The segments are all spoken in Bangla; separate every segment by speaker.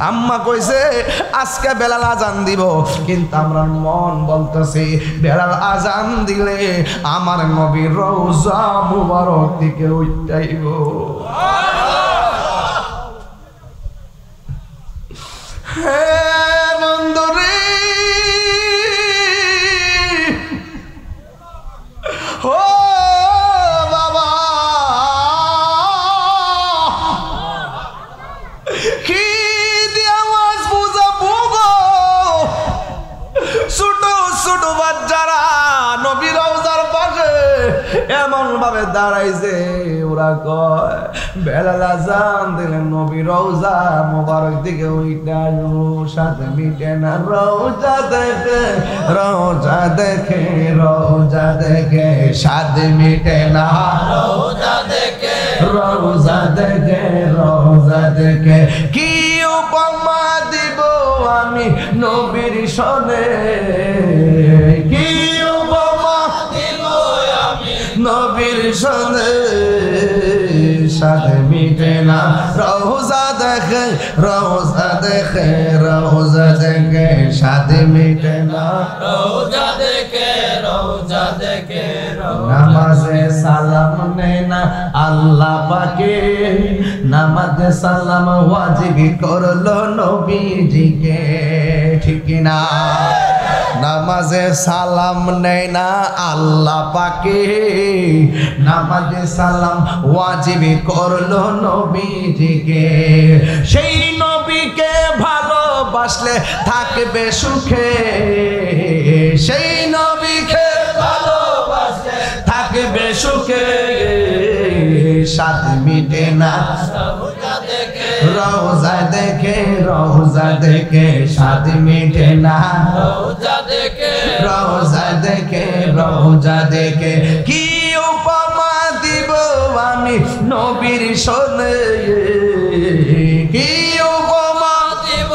Speaker 1: আম্মা কইছে আজকে বেলাল আজান দিব, কিন্তু আমার মন বলতেছে বেলাল আজান দিলে আমার নবীর রওজা মুবারক দিকে উঠাইব। হে বন্ধুরে, ও বাবা, কি দিয়ে আওয়াজ বুঝাবো গো? ছোট ছোট বাচ্চারা নবীর রওজার পাশে এমন ভাবে দাঁড়াইছে, ওরা কয় বেলাল আজান দিলে নবীর রওজা মোবারক দিকে ওইটা সাথে মিটে না। রওজা দেখে রওজা দেখে রওজা দেখে সাথে মিটে না। রওজা দেখে রওজা দেখে রওজা দেখে কি উপমা দিব আমি নবীর সনে, কি উপমা দিব আমি নবীর সনে, সাথে মিটে না। রওজা দেখে রওজা দেখে রওজা দেখে সাথে মিটে না। রওজা দেখে রওজা দেখে নামাজে সালাম নেয় না আল্লাহ পাকে, নামাজে সালাম ওয়াজিব করলো নবীজিকে, ঠিক না? নামাজে সালাম নেয় না আল্লাহ পাকে, নামাজে সালাম ওয়াজিব করলো নবীজিকে। সেই নবীকে ভালোবাসলে থাকবে সুখে, সেই নবীকে ভালোবাসলে থাকবে সুখে, সাথে মিটে না। রওজা দেখে রওজা দেখে সাথে মিটে না। রওজা দেখে রওজা দেখে রওজা দেখে কি উপমা দিব আমি নবীর সনে, কি উপমা দিব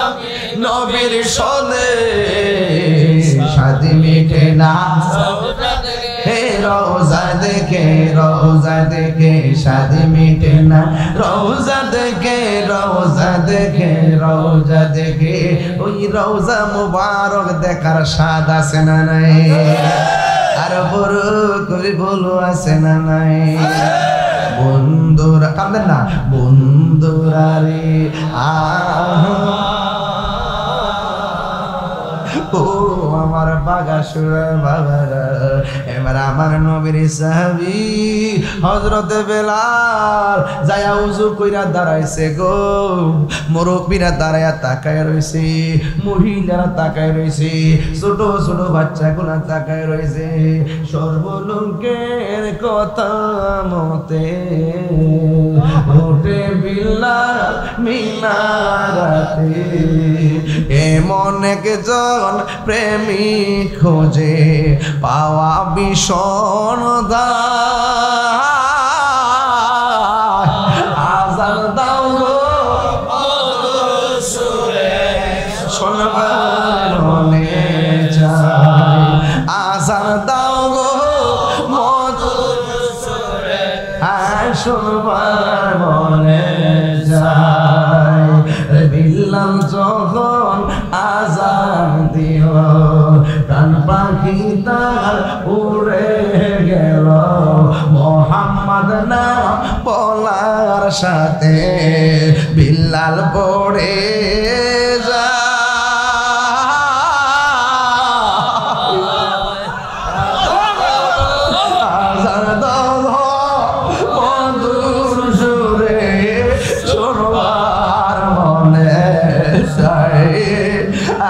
Speaker 1: আমি নবীর সনে, সাথে মিটে না। রওজা দেখে রওজা দেখে সাথে মিটে না। রওজা দেখে রওজা দেখে রওজা দেখে ওই রওজা মুবারক দেখার স্বাদ আছে না নাই? আর বড় করে বলো আছে না নাই? বন্ধুরা কাঁদেন না, বন্ধুরা রে ও আমার বাগাসুরের বাবারা, এবার আমার নবীর সাহাবী হযরতে বেলাল যায়া উযু কইরা দাঁড়াইছে গো। মুরব্বিরা দাঁড়ায়া তাকায় রইছে, মহিলারা তাকায় রইছে, ছোট ছোট বাচ্চাগুলা তাকায় রইছে। সর্বলোকের কথা মতে ওঠে বিল্লাল মিনারাতে, এমন একজন প্রেমিক খোঁজে পাওয়া ভীষণ আজান দাও গো শোনবার মনে চায়, আজান দাও গো মধুর সুরে শোনবার মনে চায়। বিল্লাল যখন আজান দিল প্রাণ পাখি তার উড়ে গেল, মোহাম্মদ নাম বলার সাথে বিল্লাল পড়ে যায়। আজান দাও মধুর সুরে শোনবার মনে চায়,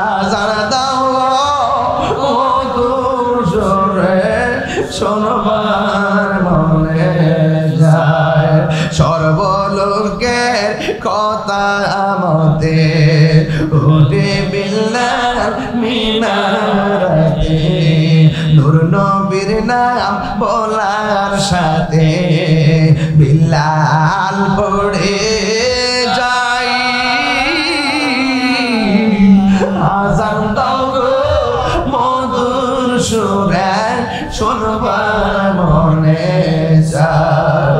Speaker 1: আজান দাও মধুর সুরে শোনবার মনে যায়। সর্বলোকের কথা মতে ওঠে বিল্লাল মিনারাতে, নূর নবীর নাম বলার সাথে বিল্লাল পড়ে যায়। আজান দাও গো মধুর সুরে শোনবার মনে চায়,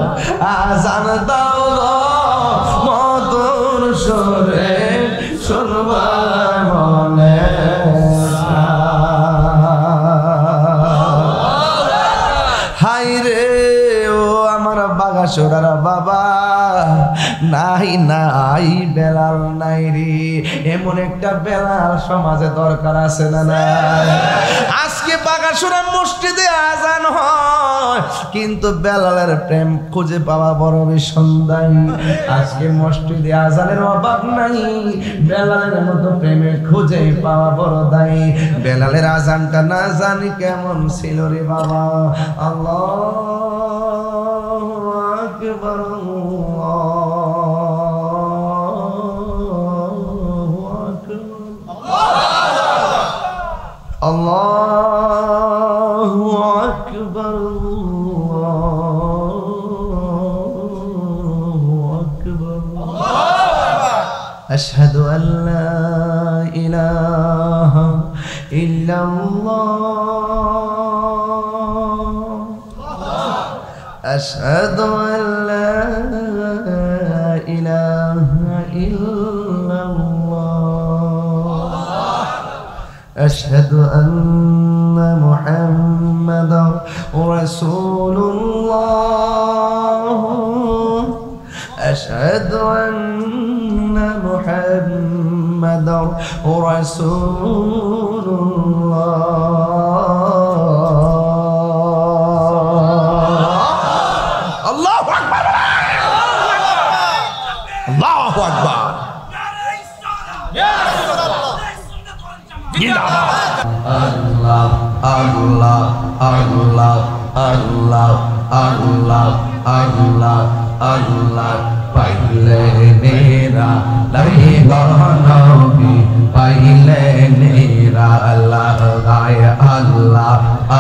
Speaker 1: আজান দাও গো মধুর সুরে শুনবার মনে হাই রে ও আমার বাগাসুরার বাবা নাই নাই বেলাল নাই রে এমন একটা বেলাল সমাজে দরকার আছে না না আজকে বাগাসুরা মসজিদে আজান হয় কিন্তু বেলালের প্রেম খুঁজে পাওয়া বড় বিসন্ধান আজকে মসজিদে আজানের অভাব নাই বেলালের মতো প্রেমে খুঁজে পাওয়া বড় দায়ী বেলালের আজানটা না জানি কেমন ছিল রে বাবা আল্লাহু আকবার আল্লাহু আকবার আল্লাহু আকবার আশহাদু আল্লা ইলাহা ইল্লাল্লাহ আশহাদু আল্লা ইলাহা ইল্লাল্লাহ আশহাদু আন্না মুহাম্মাদার রাসূলুল্লাহ আশহাদু আন্না মুহাম্মাদার রাসূলুল্লাহ আল্লাহু আকবার আল্লাহু আকবার আল্লাহ আল্লাহ আল্লাহ আল্লাহ আল্লাহ আল্লাহ আল্লাহ পাইলে মেরা লাই গনবি পাইলে মেরা আল্লাহ গায় আল্লাহ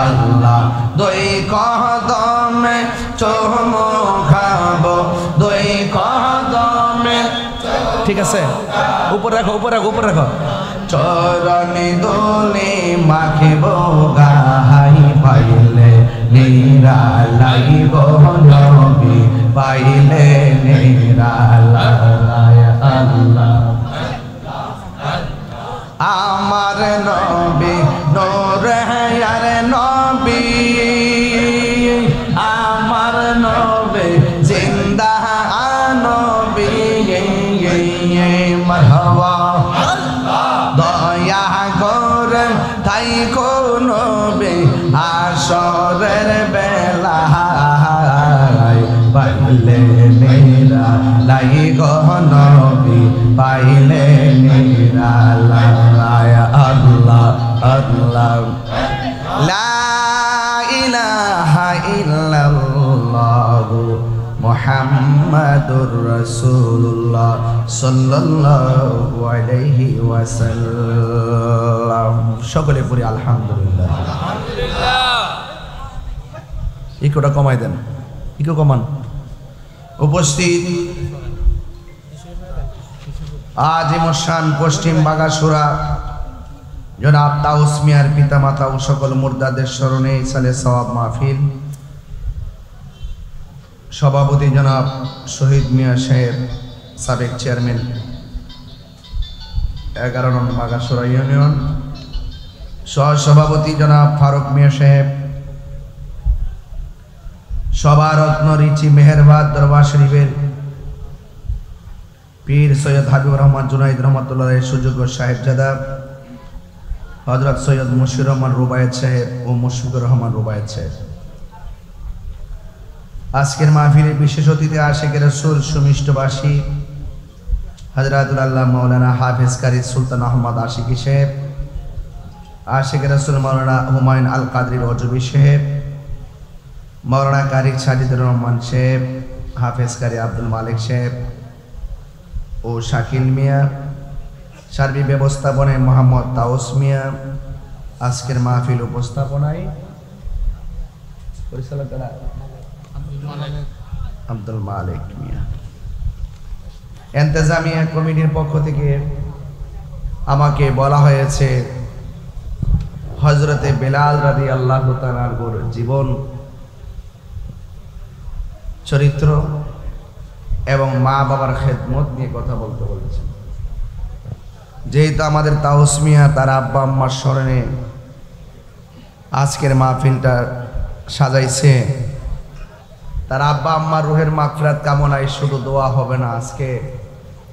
Speaker 1: আল্লাহ দুই কদমে চুমু খাবো দুই কদমে ঠিক আছে উপর রাখো উপর রাখো উপর রাখো চরণে দোলে মাখিব গাহাই পাইলে নিরালাই গনবি পাইলে নিরালাই আল্লাহ আমার নবী নূরে আর নবী আমার নবী জিন্দা নবী মারহাবা দয়া করে তাই কোন বে আসরের বেলা পাইলে মেরা লাই গনবি পাইলে মেরা লাই আল্লাহ আল্লাহ লা ইলাহা ইল্লাল্লাহ মুহাম্মাদুর রাসূলুল্লাহ সাল্লাল্লাহু আলাইহি ওয়াসাল্লাম সকলে পড়ি আলহামদুলিল্লাহ আলহামদুলিল্লাহ ইকোটা কমাই দেন ইকো কমান উপস্থিত আজিমুশান পশ্চিম বাগাসুরা জনাব তাউস মিয়ার পিতামাতা ও সকল মুর্দাদের স্মরণে ইসালে সওয়াব মাহফিল সভাপতি জনাব শহীদ মিয়া সাহেব সাবেক চেয়ারম্যান 11 নং বাগাসুরা ইউনিয়ন সহ সভাপতি জনাব ফারুক মিয়া সাহেব সভারত্ন রিচি মেহেরবাদ দরবার শরীফের পীর সৈয়দ হাবিবুর রহমান জুনাইদ রহমাতুল্লাহ সুযোগ্য সাহেবজাদা হযরত সৈয়দ মুশফিকুর রহমান রুবায়েত সাহেব ও মুশফিকুর রহমান রুবায়েত সাহেব আজকের মাহফিলে বিশেষ অতিথি আশিক রাসূল সুমিষ্টবাসী হযরতুল আল্লাহ মাওলানা হাফেজ কারি সুলতান আহমদ আশিকি সাহেব আশিক রাসূল মাওলানা হুমায়ুন আল কাদরি রজবি সাহেব মাওলানা কারি সাজিদুর রহমান সাহেব হাফেজ কারি আব্দুল মালিক সাহেব ও শাকিল মিয়া সার্বিক ব্যবস্থাপনায় মোহাম্মদ তাউস মিয়া আজকের মাহফিল উপস্থাপনায় পরিচালক আব্দুল মালিক মিয়া ইন্তেজামিয়া কমিটির পক্ষ থেকে আমাকে বলা হয়েছে হযরতে বেলাল রাদিয়াল্লাহু তাআলার জীবন চরিত্র এবং মা বাবার খেদমত নিয়ে কথা বলতে বলেছেন। যেহেতু আমাদের তাউস মিয়া তার আব্বা আম্মার স্মরণে আজকের মাহফিলটা সাজাইছে, তার আব্বা আম্মার রুহের মাগফিরাত কামনায় শুধু দোয়া হবে না, আজকে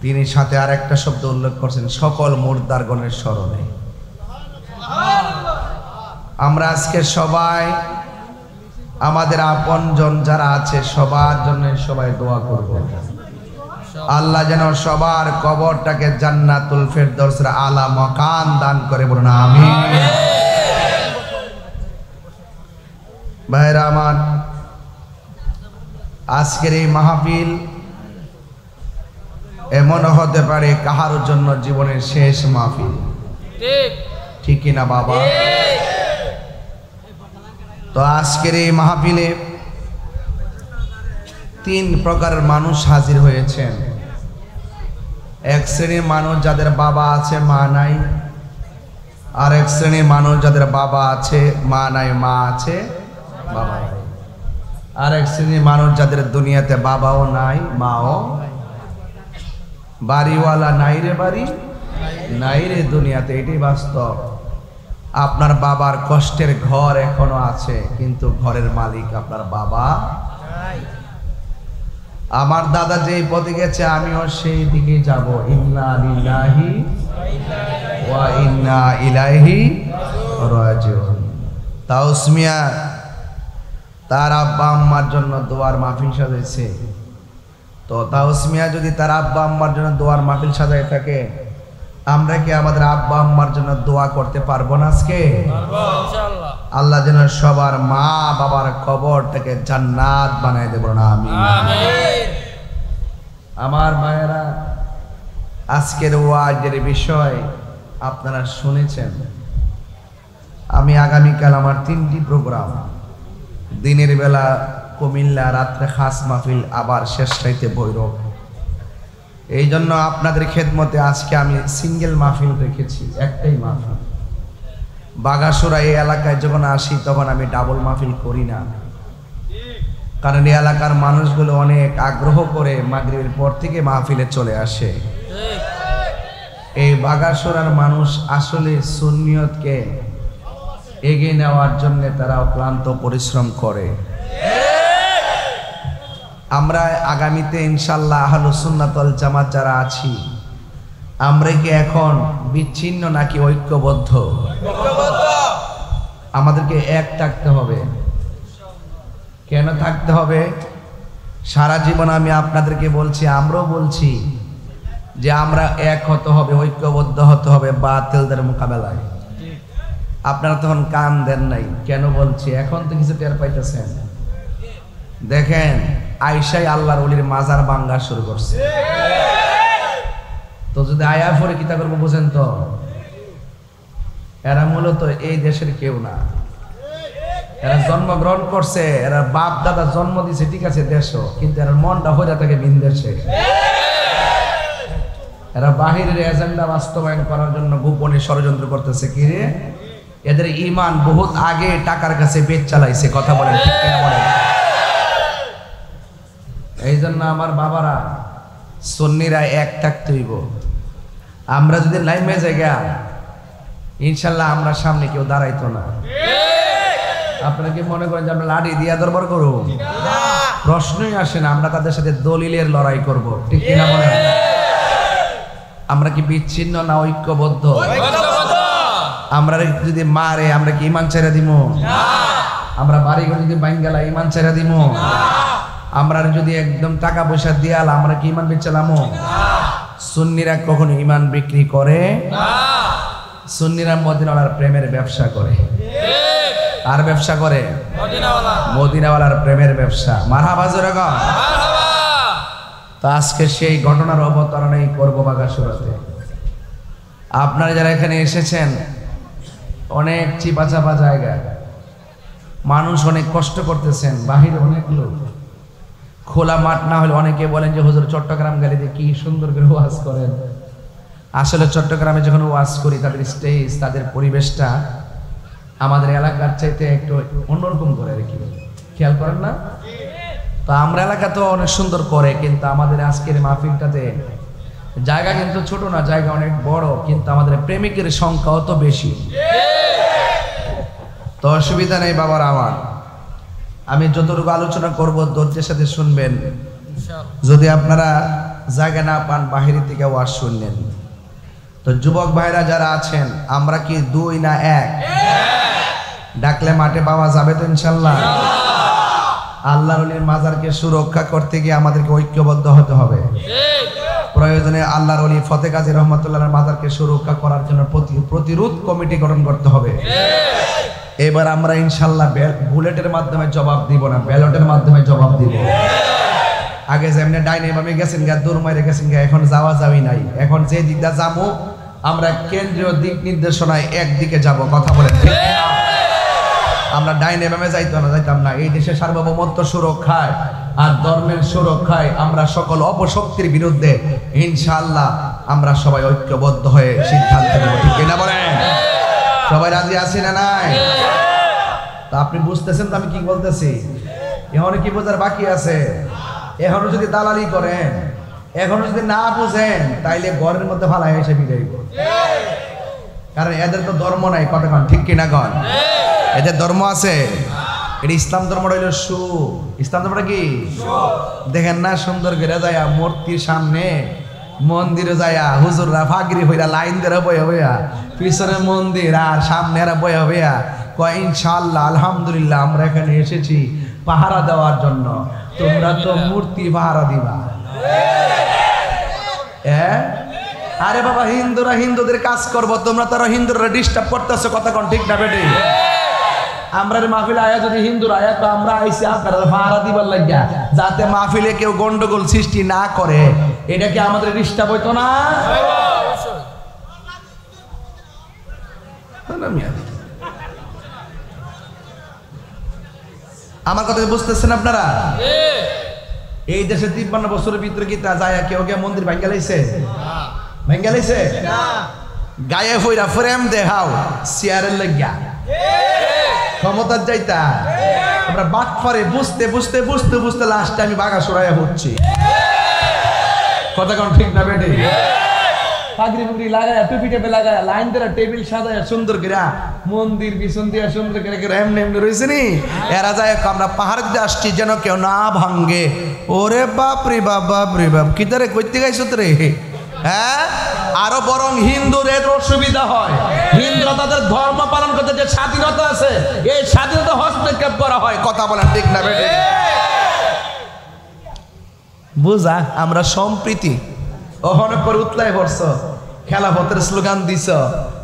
Speaker 1: তিনি সাথে আর একটা শব্দ উল্লেখ করছেন, সকল মুর্দারগণের স্মরণে। আমরা আজকে সবাই আমাদের আপনজন যারা আছে সবার জন্য সবাই দোয়া করব, আল্লাহ যেন সবার কবরটাকে জান্নাতুল ফেরদৌসের আলা মাকান দান করে, বলুন আমিন। ভাইরা আমার, আজকের এই মাহফিল এমন হতে পারে কাহার জন্য জীবনের শেষ মাহফিল, ঠিক কিনা বাবা? তো আজকের এই মাহফিলে 3 প্রকারের মানুষ হাজির হয়েছেন। এক শ্রেণীর মানুষ যাদের বাবা আছে মা নাই, আর এক শ্রেণীর মানুষ যাদের বাবা আছে মা নাই, মা আছে বাবা নাই। আর এক শ্রেণীর মানুষ যাদের দুনিয়াতে বাবাও নাই মাও, বাড়িওয়ালা নাই রে বাড়ি নাই রে দুনিয়াতে, এটাই বাস্তব। আপনার বাবার কষ্টের ঘর এখনো আছে, কিন্তু ঘরের মালিক আপনার বাবা। আমার দাদা যেই পথে গেছে আমিও সেই দিকে যাব, ইন্না লিল্লাহি ওয়া ইন্না ইলাইহি রাজিউন। তাউস মিয়া তার আব্বা আম্মার জন্য দোয়ার মাহফিল সাজাইছে। তো তাউস মিয়া যদি তার আব্বা আম্মার জন্য দোয়ার মাহফিল সাজাই থাকে, আমরা কি আমাদের আব্বা আম্মার জন্য দোয়া করতে পারবো না আজকে? ইনশাআল্লাহ। আল্লাহ যেন সবার মা বাবার কবর থেকে জান্নাত বানায় দেব না, আমিন। আমার মায়েরা, আজকের ওয়াজের বিষয় আপনারা শুনেছেন। আমি আগামীকাল আমার 3টি প্রোগ্রাম, দিনের বেলা কুমিল্লা, রাত্রে খাস মাহফিল, আবার শেষ রাইতে ভৈরব। এই জন্য আপনাদের খেদমতে আজকে আমি সিঙ্গেল মাহফিল রেখেছি, একটাই মাহফিল। বাগাসুরা এই এলাকায় যখন আসি তখন আমি ডাবল মাহফিল করি না, কারণ এই এলাকার মানুষগুলো অনেক আগ্রহ করে মাগরিবের পর থেকে মাহফিলে চলে আসে। এই বাগাসুরার মানুষ আসলে সুন্নিয়তকে এগিয়ে নেওয়ার জন্য তারা অক্লান্ত পরিশ্রম করে। আমরা আগামীতে ইনশাআল্লাহ আহলুস সুন্নাত ওয়াল জামাত যারা আছি, আমরা কি এখন বিচ্ছিন্ন নাকি ঐক্যবদ্ধ? আমাদেরকে এক থাকতে হবে। কেন থাকতে হবে? সারা জীবন আমি আপনাদেরকে বলছি, আমরাও বলছি যে আমরা এক হতে হবে, ঐক্যবদ্ধ হতে হবে বাতিলদের মোকাবেলায়। আপনারা তখন কান দেন নাই, কেন বলছি? এখন তো কিছু টের পাইতেছেন। দেখেন, আয়েশাই আল্লাহর ওলির মাজার ভাঙা শুরু করছে। তো যদি আয়া পরে কিতা করবো বুঝেন তো? এরা মূলত এই দেশের কেউ না, এরা জন্মগ্রহণ করছে, এরা বাপ দাদা জন্ম দিছে, ঠিক আছে দেশও, কিন্তু এরা মনটা হয়ে থাকে ভিন দেশে। এরা বাহিরের এজেন্ডা বাস্তবায়ন করার জন্য গোপনে ষড়যন্ত্র করতেছে। কি রে, এদের ঈমান বহুত আগে টাকার কাছে বেচ চালাইছে। কথা বলেন, ঠিক কিনা বলেন? এই জন্য আমার বাবারা, সুন্নিরা এক থাকতে হইব। আমরা যদি লাইমে জায়গা, ইনশাল্লাহ আমরা সামনে কেউ দাঁড়াইতো না। আপনারা কি মনে করেন যে আমরা লাঠি দিয়া দরবার করব? প্রশ্নই আসে না। আমরা তাদের সাথে দলিলের লড়াই করব, ঠিক কিনা বলেন? আমরা কি বিচ্ছিন্ন না ঐক্যবদ্ধ? আমরা যদি মারে আমরা কি ইমান ছেড়ে দিব? আমরা বাড়িঘর যদি বাইঙ্গালা ইমান ছেড়ে দিব? আমরা যদি একদম টাকা পয়সা দিয়াল আমরা কি ইমান বেচালাম? সুন্নিরা কখনো ইমান বিক্রি করে না। সুন্নিরা মদিনাওয়ালার প্রেমের ব্যবসা করে। আর ব্যবসা করে মদিনাওয়ালার প্রেমের ব্যবসা। মারহাবা জোরে কও। তো আজকে সেই ঘটনার অবতারণাই করবো বাগাসুরাতে। আপনারা যারা এখানে এসেছেন, অনেক চিপাচাপা জায়গা, মানুষ অনেক কষ্ট করতেছেন, বাহিরে অনেক লোক, খোলা মাঠ না হলে অনেকে বলেন যে হুজুর চট্টগ্রাম গালিতে কি সুন্দর করে ওয়াজ করেন। আসলে চট্টগ্রামে যখন ওয়াজ করি, তাদের স্টেজ, তাদের পরিবেশটা আমাদের এলাকার চাইতে একটু অন্যরকম করে আর কি, খেয়াল করেন না? তো আমরা এলাকা তো অনেক সুন্দর করে, কিন্তু আমাদের আজকের মাহফিলটাতে জায়গা কিন্তু ছোট না, জায়গা অনেক বড়, কিন্তু আমাদের প্রেমিকের সংখ্যা অত বেশি। তো অসুবিধা নেই বাবার আমার, আমি যতটুকু আলোচনা করব ধৈর্যের সাথে শুনবেন। যদি আপনারা জায়গা না পান বাহিরের থেকে ওয়াজ শুনলেন। তো যুবক ভাইরা যারা আছেন, আমরা কি 2 না 1? ডাকলে মাঠে পাওয়া যাবে তো ইনশাল্লাহ। আল্লাহর ওলির মাজারকে সুরক্ষা করতে গিয়ে আমাদেরকে ঐক্যবদ্ধ হতে হবে। প্রয়োজনে আল্লাহর ওলি ফতে কাজী রহমতুল্লাহর মাজারকে সুরক্ষা করার জন্য প্রতিরোধ কমিটি গঠন করতে হবে। এবার আমরা ইনশাল্লাহ বুলেটের মাধ্যমে জবাব দিব না, ব্যালটের মাধ্যমে জবাব দিব। আগে যেমনি ডাইনে বামে গেছেন গা, দূর মাইরে গেছেন গা, এখন যাওয়া যাবি নাই। এখন যে দিকটা যাবো আমরা কেন্দ্রীয় দিক নির্দেশনায় একদিকে যাব। কথা বলেন, আমরা ডাইনে বামে যাইতাম না। এই দেশের সার্বভৌমত্ব সুরক্ষায় আর ধর্মের সুরক্ষায় আমরা সকল অপশক্তির বিরুদ্ধে ইনশাআল্লাহ আমরা সবাই ঐক্যবদ্ধ হয়ে সিদ্ধান্ত নেব। ঠিক কিনা বলেন? সবাই রাজি আছি না নাই? তা আপনি বুঝতেছেন তো আমি কি বলতেছি? এখনো কি বোঝার বাকি আছে? এখনো যদি দালালি করেন, এখনো যদি না বুঝেন, তাইলে ঘরের মধ্যে ফালা এসে বিদাইব। কারণ এদের তো ধর্ম নাই। কতক্ষণ ঠিক কিনা গণ? এদের ধর্ম আছে। এটা ইসলাম ধর্মটা হইল ইসলাম ধর্মটা কি দেখেন না, সুন্দর করে যায় মূর্তির সামনে মন্দিরে যায় হুজুররা ফাগরি হইয়া লাইন ধরে বয়ে হইয়া, পিছনে মন্দির আর সামনে এরা বয়ে হইয়া কয় ইনশাআল্লাহ আলহামদুলিল্লাহ আমরা এখানে এসেছি পাহারা দেওয়ার জন্য, তোমরা তো মূর্তি পাহারা দিবা। আরে বাবা, হিন্দুরা হিন্দুদের কাজ করবো, তোমরা তারা হিন্দুরা ডিস্টার্ব করতেছো। কথা কোন ঠিক না বেটি? আমরা মাহফিলে আয়া যদি হিন্দুর আয়া, তো আমরা আইসি আপনারা পাহারা দিবার লাগিয়া, যাতে মাহফিলে কেউ গন্ডগোল সৃষ্টি না করে। এটা কি আমাদের ডিস্টার্ব হইতো না? আমার কথা বুঝতেছেন আপনারা? এই দেশে 53 বছরের ভিতরে কি তা যায় কেউ কেউ মন্দির ভাঙ্গা লাইছে? ভাঙ্গা লাইছে? গায়ে ফইরা ফ্রেম দেখাও চেয়ারের লাগিয়া ক্ষমতার যাইতা। আমরা বাট পারে বুঝতে বুঝতে বুঝতে বুঝতে লাস্টে আমি বাঘা সরাইয়া হচ্ছি। কথা কোন ঠিক না বেটে? পাগড়ি পুগড়ি লাগায়, টুপি টেপে লাগায়, লাইন ধরে টেবিল সাজায় সুন্দর করে, মন্দির পিছন দিয়ে সুন্দর করে এমনি এমনি রয়েছে নি। এরা যায় আমরা পাহাড় দিয়ে আসছি যেন কেউ না ভাঙ্গে। ওরে বাপ রে বাপ, বাপ রে বাপ, কি তারে করতে গাইছ রে? হ্যাঁ, আরো বরং হিন্দুদের অসুবিধা হয়। হিন্দুরা তাদের ধর্ম পালন করতে যে স্বাধীনতা আছে, এই স্বাধীনতা হস্তক্ষেপ করা হয়। কথা বলেন ঠিক না বেটে? বুঝা আমরা সম্প্রীতি ওহন করে উতলাই পড়ছ, খেলাফতের স্লোগান দিছ,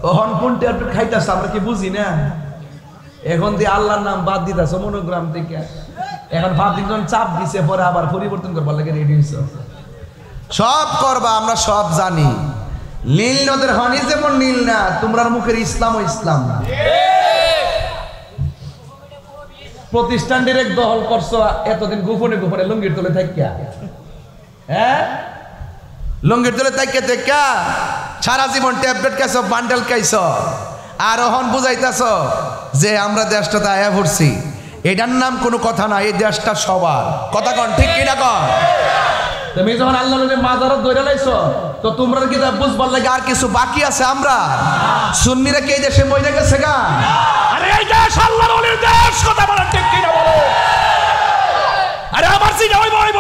Speaker 1: ওহন কোনটা একটু খাইতেছ আমরা কি বুঝি না? এখন দিয়ে আল্লাহর নাম বাদ দিতেছ মনোগ্রাম থেকে। এখন 5 দিন চাপ দিছে, পরে আবার পরিবর্তন করবার লাগে রেডি হইছ। সব করবা, আমরা সব জানি। নীল নদের হনি যেমন নীল না, তোমরার মুখের ইসলাম ও ইসলাম না। প্রতিষ্ঠান ডিরেক্ট দখল করছো এতদিন গোপনে গোপনে লুঙ্গির তলে থাকিয়া। হ্যাঁ, লুঙ্গির তলে থাকিয়া দেখা সারা জীবন ট্যাবলেট খাইছ, বান্ডেল খাইছ, আর ওহন বুঝাইতেছ যে আমরা দেশটাতে আয়া পড়ছি। এটার নাম কোনো কথা না, এই দেশটা সবার। কথা কন ঠিক কিনা কন? তুমি যখন আল্লাহ মাজারত ধরে লাইছো, তো তোমরা কি বুঝবার লাগে আর কিছু বাকি আছে? আমরা সুন্নিরা কি এই দেশে মরে গেছে গা? আরে এই দেশ আল্লাহর ওলির দেশ। কথা বলেন ঠিক কিনা বলো? আরে আমার সিনা হইব হইব,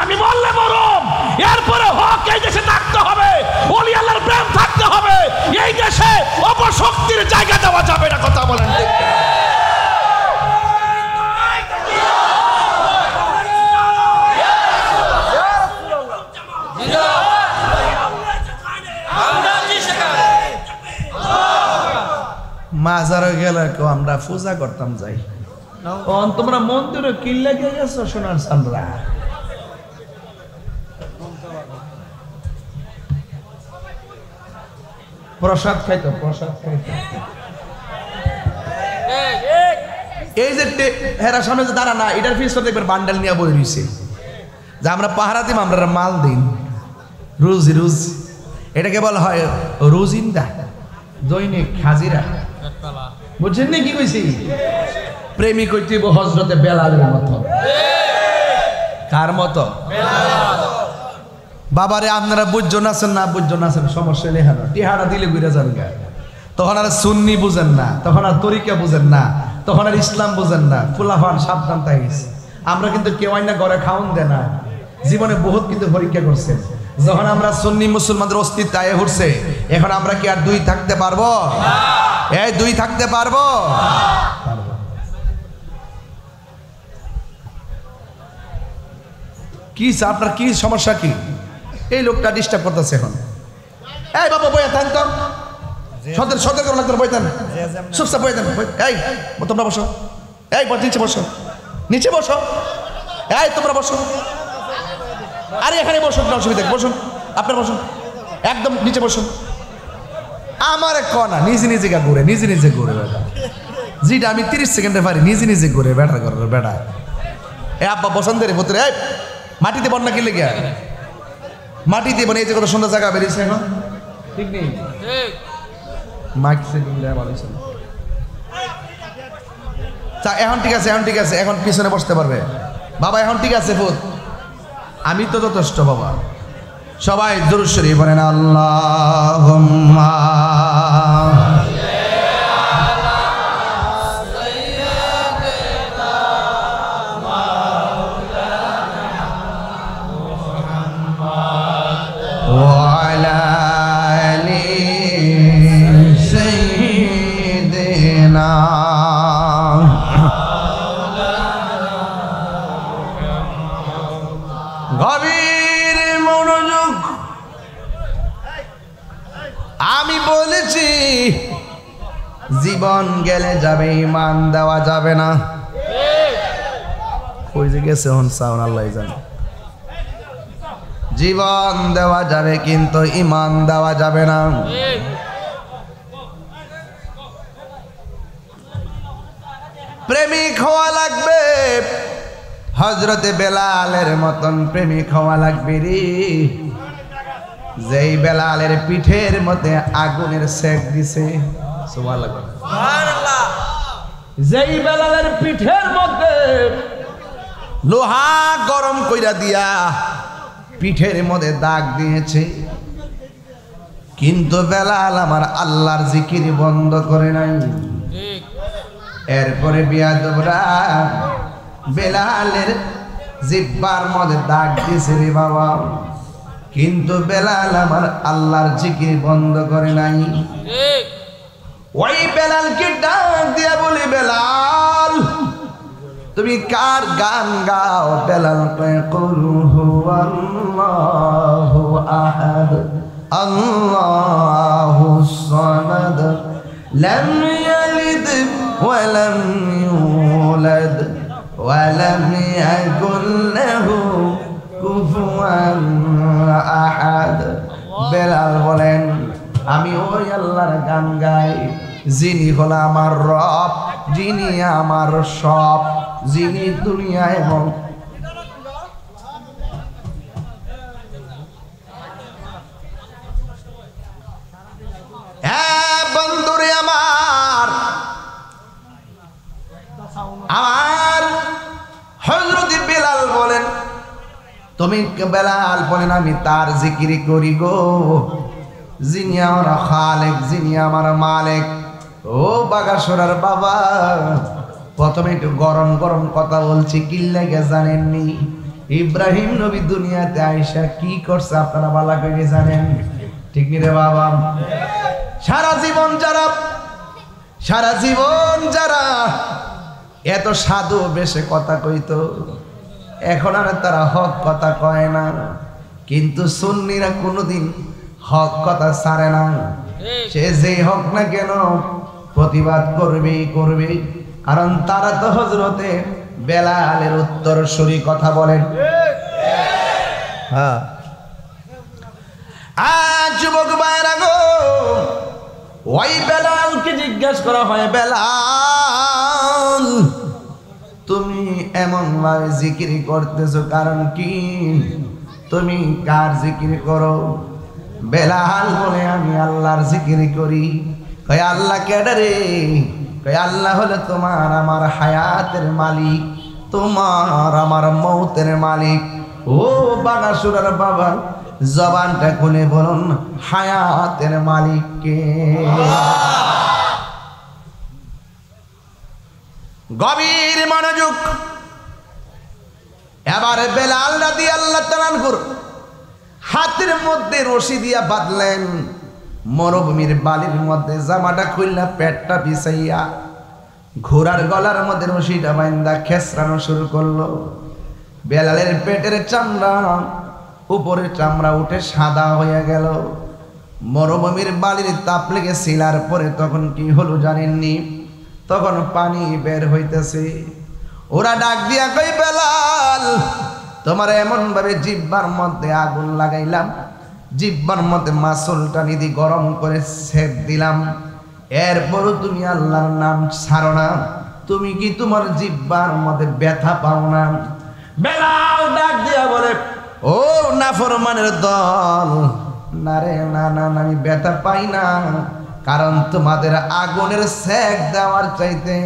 Speaker 1: আমি বললে মরম। এরপরে হক এই দেশে থাকতে হবে, ওলি আল্লাহর প্রেম থাকতে হবে। এই দেশে অপশক্তির জায়গা দেওয়া যাবে না। কথা বলেন ঠিক কিনা? মাজারে গেলে আমরা পূজা করতাম যাই, তোমরা মন্দিরে কিল্লা গিয়ে গেছো সোনার চামড়া। প্রসাদ খাইতো, প্রসাদ খাইতো। এই যে হেরা সামনে যে দাঁড়া না, এটার ফিস দেখবেন বান্ডেল নিয়ে বই রয়েছে যে আমরা পাহারা দিম, আমরা মাল দিন, রোজ রোজ। এটাকে বলা হয় রোজিন্দা, দৈনিক হাজিরা। বুঝছেন না কি কইছি? প্রেমিক হইতেইব হযরতে বেলালের মতো। কার মতো? বাবারে আপনারা বুঝছো নাছেন না বুঝছো নাছেন সমস্যা লেখানো টিহারা দিলে ঘুরে যান গা। তখন আর সুন্নি বুঝেন না, তখন আর তরিকা বুঝেন না, তখন আর ইসলাম বুঝেন না। ফুলাফান সাবধান থাকিস। আমরা কিন্তু কেউ না ঘরে খাওন দেয় না, জীবনে বহুত কিন্তু পরীক্ষা করছেন। যখন আমরা সুন্নি মুসলমানদের অস্তিত্ব আয়ে উঠছে, এখন আমরা কি আর দুই থাকতে পারবো? এই দুই থাকতে পারবো? কি আপনার কি সমস্যা? কি এই লোকটা ডিস্টার্ব করতেছে এখন? এই বাবা বইয়া থান তো, সতর্ক লাগতো বই থান, চুপচাপ বই থান। এই তোমরা বসো, এই নিচে বসো, নিচে বসো, এই তোমরা বসো। আরে এখানে বসুন না, অসুবিধা বসুন, আপনার বসুন, একদম নিচে বসুন। আমার কনা নিজে নিজে ঘুরে, নিজে নিজে ঘুরে বেটা, যেটা আমি 30 সেকেন্ডে পারি নিজে নিজে ঘুরে বেটা করে বেটা। এ আব্বা বসন্তের ভেতরে মাটিতে বন্যা কিনলে গিয়া মাটিতে বনে, এই যে কত সুন্দর জায়গা বেরিয়েছে এখন, ঠিক নেই? মাইক সেটিং দেয়া ভালো ছিল। এখন ঠিক আছে, এখন ঠিক আছে, এখন পিছনে বসতে পারবে বাবা, এখন ঠিক আছে ভূত, আমি তো যথেষ্ট বাবা। সবাই দুরূদ শরীফ পড়েন, আল্লাহুম্মা গভীর মনোযোগ। আমি বলেছি জীবন গেলে যাবে, ঈমান দেওয়া যাবে না। কই যে গেছে হন সাউন আল্লাহ জানে। জীবন দেওয়া যাবে কিন্তু ঈমান দেওয়া যাবে না। প্রেমিক হওয়া লাগবে, হযরতে বেলালের মতন প্রেমিক হওয়া লাগবে রে। যেই বেলালের পিঠের মধ্যে আগুনের সেক দিছে, সুবহানাল্লাহ। যেই বেলালের পিঠের মধ্যে লোহা গরম কইরা দিয়া পিঠের মধ্যে দাগ দিয়েছে, কিন্তু বেলাল আমার আল্লাহর জিকির বন্ধ করে নাই। এরপরে বিয়াদবরা বেলালের জিহ্বার মধ্যে দাগ দিয়েছে রে বাবা, কিন্তু বেলাল আমার আল্লাহর জিকির বন্ধ করে নাই। ওই বেলালকে ডাক দিয়া বলি, বেলাল তুমি কার গান গাও? বেলাল কয়, কুল হুয়াল্লাহু আহাদ আল্লাহুস সামাদ লাম ইয়ালিদ ওয়া লাম ইউলাদ ওয়া লাম ইয়াকুল লাহু কুফুয়ান আহাদ। বেলাল বলেন, আমি ওই আল্লাহর গান গাই যিনি হলো আমার রব, যিনি আমার সব, যিনি দুনিয়া এবং বন্ধুরে আমার হযরত বেলাল বলেন, তুমি বেলাল বলেন আমি তার জিকির করি গো যিনি আমার খালেক, যিনি আমার মালিক। ও বাগাসরার বাবা, প্রথমে একটু গরম গরম কথা বলছি, কি লাগে জানেননি? ইব্রাহিম নবী দুনিয়াতে আইসা কি করছে আপনারা ভালো করে জানেন, ঠিক রে বাবা? সারা জীবন যারা এত সাধু বেশে কথা কইতো, এখন আর তারা হক কথা কয় না। কিন্তু সুন্নিরা কোনোদিন হক কথা ছাড়ে না। সে যে হক না কেন প্রতিবাদ করবে, কারণ তারা তো হযরতে বেলালের উত্তরসূরি, কথা বলেন। হ্যাঁ, আজ যুবক ভাইরা গো, ওই বেলালকে জিজ্ঞাসা করা হয়, বেলাল তুমি এমন ভাবে জিকির করতেছো কারণ কি? তুমি কার জিকির করো? বেলাল বলে, আমি আল্লাহর জিকির করি। কয় আল্লাহ কেডা রে? কয় আল্লাহ হলো তোমার আমার হায়াতের মালিক, তোমার আমার মৌতের মালিক। ও বাগাসুরার বাবা, জবানটা খুলে বলুন হায়াতের মালিক কে? গভীর মনোযোগ। এবারে বেলাল রাদিয়াল্লাহু তাআলা আনহু হাতের মধ্যে রশি দিয়া বাঁধলেন, মরুভূমির বালির মধ্যে জামাটা খুললা পেটটা বিছাইয়া ঘোড়ার গলার মধ্যে রশিটা বাইন্দা খেসরানো শুরু করলো। বেলালের পেটের চামড়া উপরের চামড়া উঠে সাদা হয়ে গেল। মরুভূমির বালির তাপ লেগে শিলার পরে তখন কি হলো জানেননি? তখন পানি বের হইতেছে। ওরা ডাক দিয়া কই, বেলাল তোমার এমন ভাবে জিহ্বার মধ্যে আগুন লাগাইলাম, জিহ্বার মধ্যে মাসুলটা নিদি গরম করে সেক দিলাম, এরপরও তুমি আল্লাহর নাম ছাড়ো না, তুমি কি তোমার জিহ্বার মধ্যে ব্যথা পাও না? বেলাল ডাক দিয়া বলে, ও নাফরমানের দল, না রে না না, আমি ব্যথা পাই না, কারণ তোমাদের আগুনের সেক দেওয়ার চাইতে,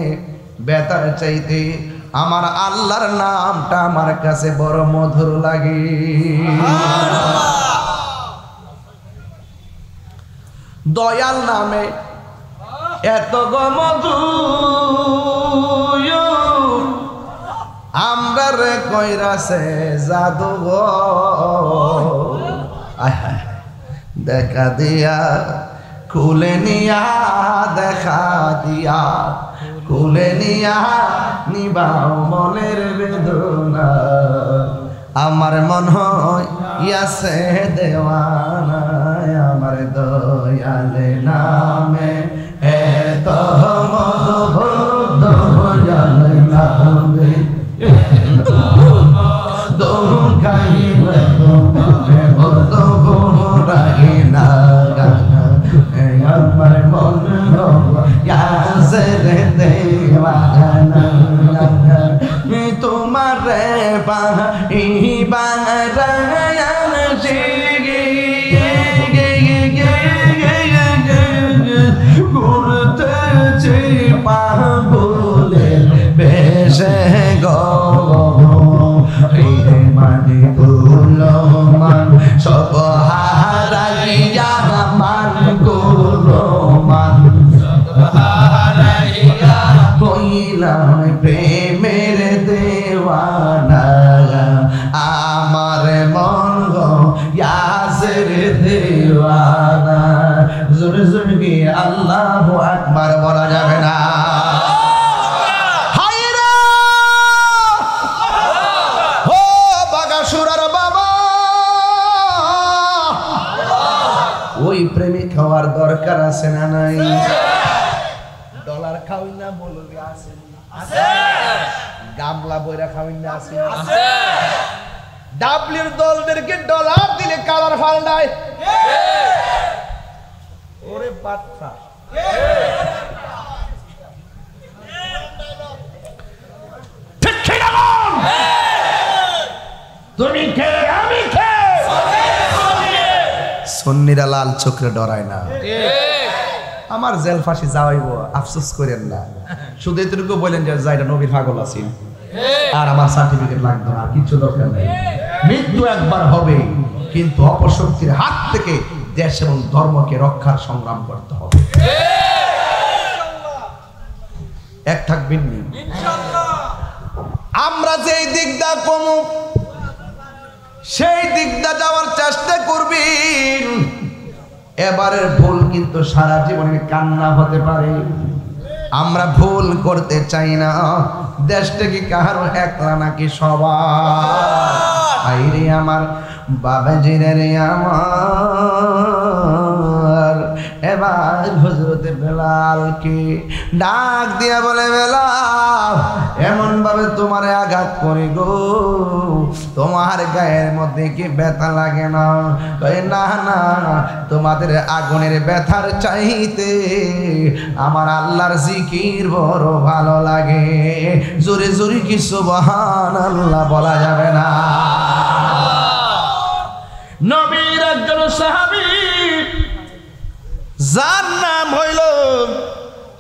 Speaker 1: ব্যথার চাইতে আমার আল্লাহর নামটা আমার কাছে বড় মধুর লাগে। দয়াল নামে এত মধু আমরা রে কইরাছে জাদু গো, দেখা দিয়া খুলে নিয়া, দেখা দিয়া খুলে নিয়া নিবাও মনের বেদনা, আমার মন হইয়াছে দেওয়ানা, আমার দয়ালে নামে এত মধু, দয়ালে নামে দোকাইবে তোমারে মধু রাগে না, আমার মন হইয়াছে দেওয়ানা, তোমারে পাইবা ঘুরতেছে পাগলের বেশে গো, মানে গুলো মান সব হারাইয়া, মান গুলো মান হারাইয়া হইলাম প্রেমের দেওয়ানা, আমার মন ইয়াসের দেওয়ানা। জোরে জোরে কি আল্লাহু আকবার বলা যাবে না? ওই প্রেমিক খাওয়ার দরকার আছে না নাই? ডলার খাওয়াই না বলবি আছে, গামলা বইরা খাওয়াই না আছে, ডাবলির দলদেরকে ডলার দিলে কালার ফাল্টায়, ওরে বাচ্চা তুমি কে আমি কে? সন্নিরা লাল চোখে ডরায় না। আমার জেল ফাঁসি যাওয়াইব, আফসোস করেন না, শুধু এতটুকু বলেন যে যাইটা নবীর পাগল আছেন, আর আমার সার্টিফিকেট লাগবে না, কিছু দরকার নেই। মৃত্যু একবার হবে, কিন্তু অপশক্তির হাত থেকে দেশ এবং ধর্মকে রক্ষার সংগ্রাম করতে হবে। এক থাকবেন আমরা যেই দিকটা কমু সেই দিকটা যাওয়ার চেষ্টা করবেন। এবারের ভুল কিন্তু সারা জীবনের কান্না হতে পারে। আমরা ভুল করতে চাই না। দেশটা কি কারো একলা নাকি সবার? রে আমার বাবাজিরে রে আমার, এবার হযরতে বেলালকে ডাক দিয়া বলে, বেলাল এমন ভাবে তোমারে আঘাত করে গো, তোমার গায়ের মধ্যে কি ব্যথা লাগে না? না না, তোমাদের আগুনের ব্যথার চাইতে আমার আল্লাহর জিকির বড় ভালো লাগে। জোরে জোরে কি সুবহানাল্লাহ বলা যাবে না? নবীর একজন সাহাবী যার নাম হইল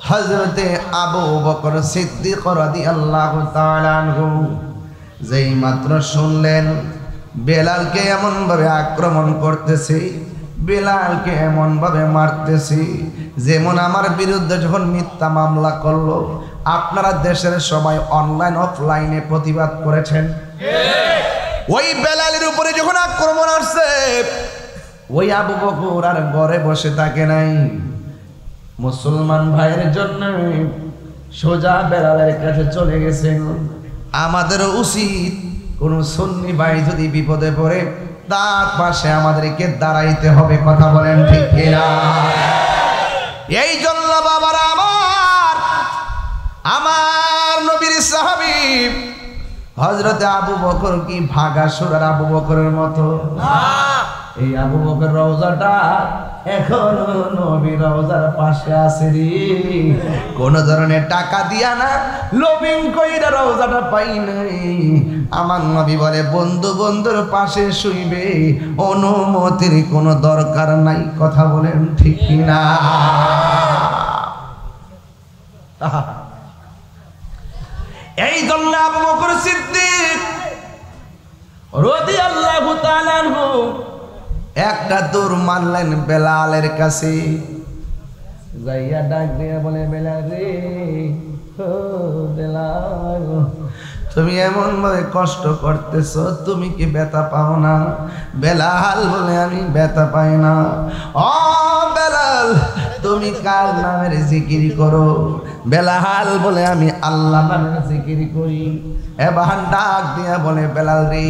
Speaker 1: হযরতে আবু বকর সিদ্দিক রাদিয়াল্লাহু তাআলা আনহু, যেই মাত্র শুনলেন বেলালকে এমন ভাবে আক্রমণ করতেছি, বেলালকে এমন ভাবে মারতেছি, যেমন আমার বিরুদ্ধে যখন মিথ্যা মামলা করলো আপনারা দেশের সবাই অনলাইন অফলাইনে প্রতিবাদ করেছেন। ওই বেলালের উপরে যখন আক্রমণ আসছে, ওই আবু বকর আর ঘরে বসে থাকে নাই, মুসলমান ভাইয়ের জন্য সোজা বেলালের কাছে চলে গেছেন। আমাদের উচিত কোন সুন্নি ভাই যদি বিপদে পড়ে তার পাশে আমাদেরকে দাঁড়াইতে হবে, কথা বলেন ঠিক কিনা? এই জন্য বাবারা আমার নবীর সাহাবী হযরতে আবু বকর কি ভাগা সুরার আবু বকরের মতো? এই আবু বকর রওজাটা এখনো নবী রওজার পাশে আছে রে। কোন ধরনের টাকা দিয়া না, লোভিং কইরা রওজাটা পাই নাই। আমার নবী বলে বন্ধু বন্ধুর পাশে শুইবে, অনুমতির কোনো দরকার নাই, কথা বলেন ঠিক কিনা? এই জন্য আবু বকর সিদ্দিক রাদিয়াল্লাহু তাআলা আনহু একটা দৌড় মারলেন বেলালের কাছে, যাইয়া ডাক দিয়ে বলে বেলাল রে, ও বেলাল তুমি এমন ভাবে কষ্ট করতেছ, তুমি কি ব্যথা পাও না? বেলাল বলে আমি ব্যথা পাই না। ও বেলাল তুমি কার নামের জিকির করো? বেলাল বলে আমি আল্লাহ নামের জিকির করি। এবার ডাক দিয়া বলে বেলাল রে,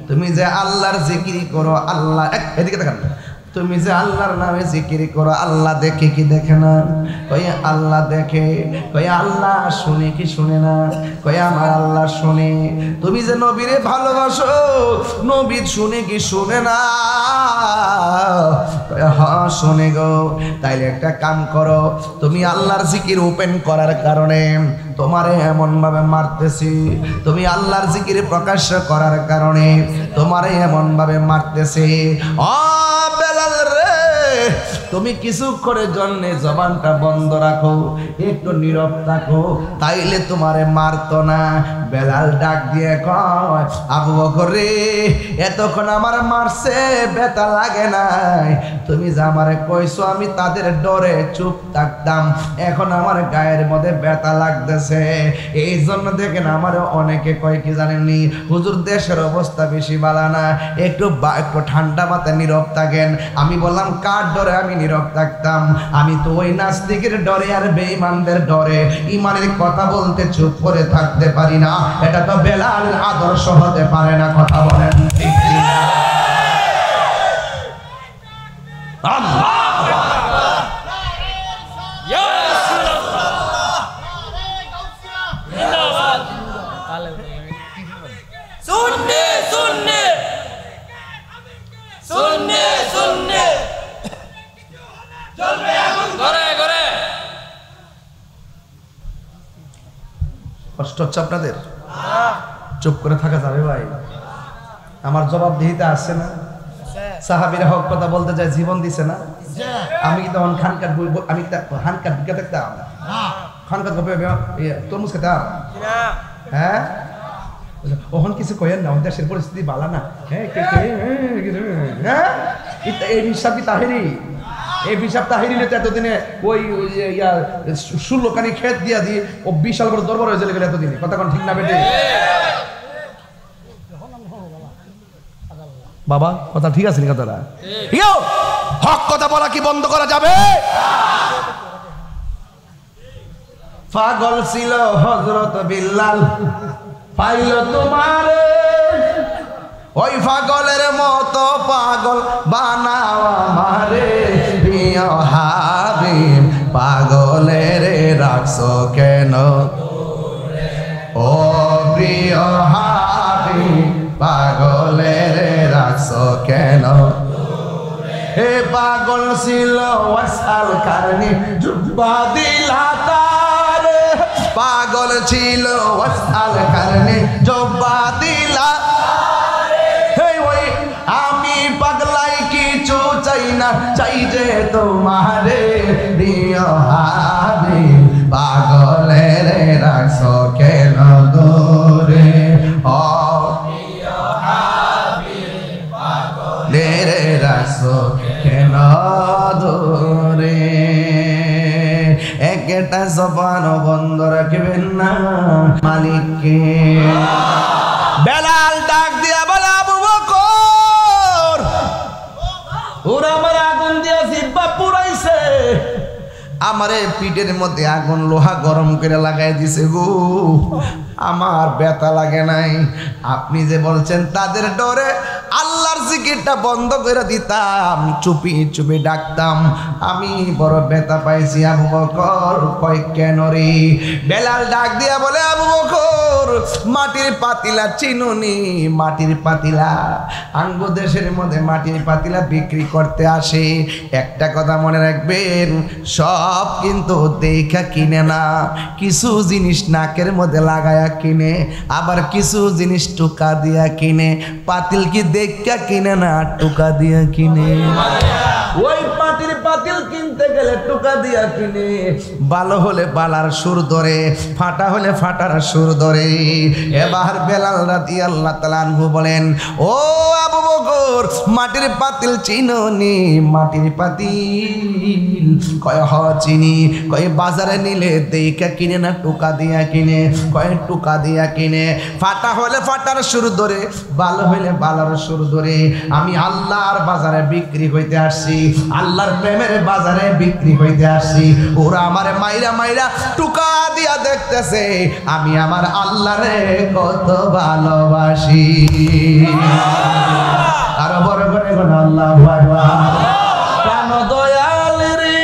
Speaker 1: তুমি যে আল্লাহর জিকির করো, আল্লাহ এদিকে দেখান, তুমি যে আল্লাহর নামে জিকির করো, আল্লাহ দেখে কি দেখে না? কই আল্লাহ দেখে। কই আল্লাহ শুনে কি শুনে না? কই আমার আল্লাহ শুনে। তুমি যে নবীরে ভালোবাসো, নবী শুনে কি শুনে না? কই হ্যাঁ শুনে গো। তাইলে একটা কাম করো, তুমি আল্লাহর জিকির ওপেন করার কারণে তোমারে এমন ভাবে মারতেছি, তুমি আল্লাহর জিকির প্রকাশ করার কারণে তোমারে এমন ভাবে মারতেছি। ও বেলাল রে, তুমি কিছুক্ষণের জন্য জবানটা বন্ধ রাখো, একটু নীরব থাকো, তাইলে তোমারে মারতো না। বেলাল ডাক দিয়ে কয় আবু বকর রে, এতক্ষণ আমার মারছে ব্যথা লাগে নাই, তুমি যে আমারে কইছো আমি তাদের ডরে চুপ থাকতাম, এখন আমার গায়ের মধ্যে ব্যথা লাগতেছে। এই জন্য দেখেন আমার অনেকে কয় কি জানেননি, হুজুর দেশের অবস্থা বেশি ভালো না, একটু ঠান্ডা মাথায় নীরব থাকেন। আমি বললাম কার ডরে আমি নীরব থাকতাম? আমি তো ওই নাস্তিকের ডরে আর বেঈমানদের ডরে ইমানের কথা বলতে চুপ করে থাকতে পারি না। এটা তো বেলালের আদর্শ হতে পারে না, কথা বলেন ঠিক কিনা? আল্লাহ কষ্ট হচ্ছে আপনাদের? চুপ করে থাকা যাবে ভাই? আমার জবাবদিহিতা আছে না? সাহাবীরা হক কথা বলতে যায়, জীবন দিছে না? আমি কি তখন খানকাট আমি খানকাট বিজ্ঞা থাকতাম, খানকাট তরমুজ খেতাম? হ্যাঁ, ওখান কিছু কয়েন না, দেশের পরিস্থিতি ভালো না। হ্যাঁ, এই হিসাব কি তাহেরি? এই হিসাব তাহেরি নিতে এতদিনে ওই 16খানি ক্ষেত দিয়া দিয়ে ও বিশাল বড় দরবার হয়ে চলে গেল এতদিনে, কথা কোন ঠিক না বেটে? বাবা কথা ঠিক আছে নি? কথাটা হক কথা বলা কি বন্ধ করা যাবে? পাগল ছিল হযরত বিল্লাল, পাইল তোমারে ওই পাগলের মতো পাগল বানাও আমারে, প্রিয় হাবিব পাগলের রাখছো কেন? ও প্রিয় হাবিব পাগলের রাখছো কেন? হে পাগল ছিল ওয়াসাল কারণে জুব্বা দিলা তারে, পাগল ছিল ওয়াসাল কারণে জুব্বা দিলা। আমি পাগলাই কিছু চাই না, চাই যে তোমারে প্রিয় হাবিব পাগলের রাখছো কেন দূরে? ও প্রিয় হাবিব একটা জবানও বন্ধ রাখবেন না মালিককে। বেলাল ডাক দিয়া বলে আবু বকর ওরা আমার আগুন দিয়া জিহ্বা পুরাইছে, আমারে পিঠের মধ্যে আগুন লোহা গরম করে লাগাই দিছে গো, আমার ব্যথা লাগে নাই। আপনি যে বলছেন তাদের ডরে আল্লাহর জিকিরটা বন্ধ করে দিতাম, চুপি চুপি ডাকতাম, আমি বড় ব্যথা পাইছি। আবু বকর কয় কেন রে? বেলাল ডাক দিয়া বলে আবু বকর মাটির পাতিলা চিনুনি? মাটির পাতিলা আঙ্গু দেশের মধ্যে মাটির পাতিলা বিক্রি করতে আসে। একটা কথা মনে রাখবেন, সব কিন্তু দেখা কিনে না, কিছু জিনিস নাকের মধ্যে লাগায়া কিনে, আবার কিছু জিনিস টুকা দিয়া কিনে। পাতিল কি দেখা কিনে না, টুকা দিয়া কিনে। ওই মাটির পাতিল কিনতে গেলে টুকা দিয়া কিনে। ভালো হলে বালার সুর ধরে, ফাটা হলে ফাটার সুর ধরে। এবার বেলাল রাদিয়াল্লাহু তাআলা আনহু বলেন, ও আবু বকর মাটির পাতিল চিনোনি? মাটির পাতিল? কয় হ চিনি। কয় বাজারে নিলে দেখা কিনে না টুকা দিয়া কিনে? কয় টুকা দিয়া কিনে। ফাটা হলে ফাটার সুর ধরে, ভালো হলে বালার সুর ধরে। আমি আল্লাহর বাজারে বিক্রি হইতে আসছি, আল্লাহর প্রেমের বাজারে বিক্রি হইতে আসছি। ওরা আমারে মাইরা মাইরা টুকা দিয়া দেখতেছে, আমি আমার আল্লাহরে কত ভালোবাসি। আরো বড় করে কোন আল্লাহু আকবার। প্রাণ দয়াল রে,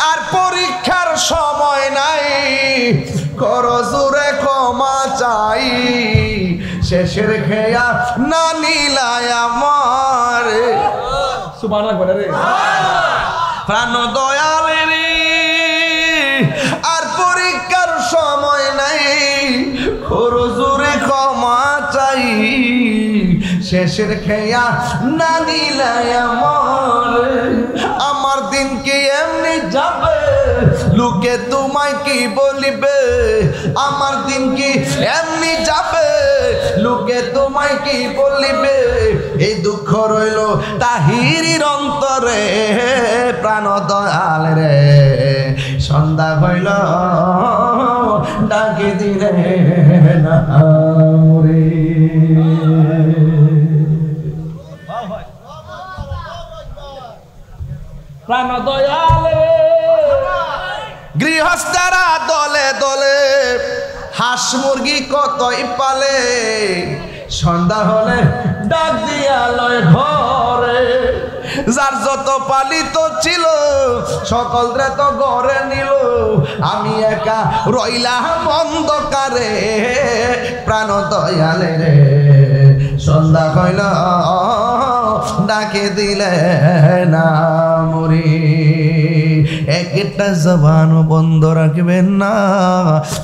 Speaker 1: আর পরীক্ষার সময় নাই, করো জোরে ক্ষমা চাই, শেষের খেয়া না নিলায় আমার। সুবহানাল্লাহ বলে রে। প্রাণ দয়াল রে, আর পরীক্ষার সময় নাই, করো জোরে ক্ষমা চাই, শেষের খেয়া না নিলায় আমার। আমার দিন কি এমনি যাবে, লোকে তোমায় কি বলিবে? আমার দিন কি এমনি যাবে, লোকে তোমায় কি বলিবে? এই দুঃখ রইল তাহিরির অন্তরে। প্রাণ দয়াল রে, সন্ধ্যা হইল ডাকে দিলে না রে। প্রাণ দয়াল রে, গৃহস্থরা দলে দলে হাঁস মুরগি কতই পালে, সন্ধ্যা হলে ডাক দিয়া লয় ঘরে। যার যত পালিত ছিল সকলরে তো ঘরে নিল, আমি একা রইলাম অন্ধকারে। প্রাণ দয়ালে রে, সন্ধ্যা হইল ডাকে দিলে না মরি। একটা জবানও বন্ধ রাখবেন না,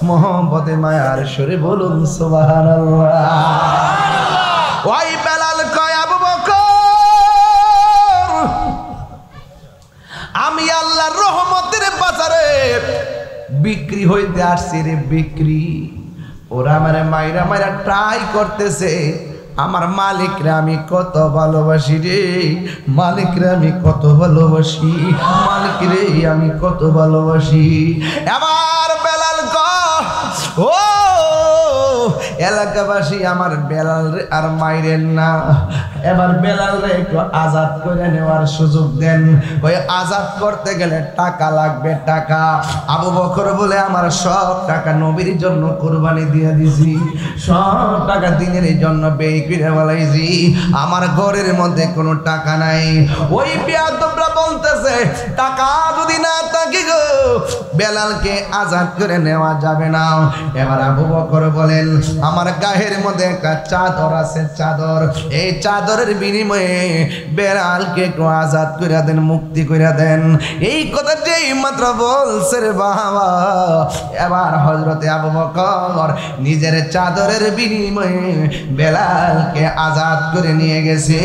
Speaker 1: মোহাম্মদে মায়ার সুরে বলুন সুবহানাল্লাহ। ওই বেলাল কয় আবু বকর আমি আল্লাহর রহমতের বাজারে বিক্রি হইতে আসছি রে, বিক্রি। ওরা আমারে মাইরা মাইরা ট্রাই করতেছে, আমার মালিকরে আমি কত ভালোবাসি রে, মালিকরে আমি কত ভালোবাসি, মালিকরে আমি কত ভালোবাসি। এবার বেলাল কয়, ও এলাকাবাসী আমার বেলাল রে আর মাইরেন না, এবার বেলাল রে একটু আজাদ করে নেওয়ার সুযোগ দেন। ওই আজাদ করতে গেলে টাকা লাগবে, টাকা। আবু বকর বলে আমার সব টাকা নবীর জন্য কুরবানি দিয়ে দিছি, সব টাকা দিনের জন্য ব্যয় করে বলাইছি, আমার ঘরের মধ্যে কোনো টাকা নাই। ওই বেয়াদবরা বলতেছে টাকা যদি না থাকে গো বেলালকে আজাদ করে নেওয়া যাবে না। এবার আবু বকর বলেন আমার গায়ের মধ্যে একটা চাদর আছে, চাদর, এই চাদরের বিনিময়ে বেলালকে একটু আজাদ করে দেন, মুক্তি করে দেন। এই কথা যেই মাত্র বলছে রে বাবা, এবার হযরতে আবু বকর নিজের চাদরের বিনিময়ে বেলালকে আজাদ করে নিয়ে গেছে।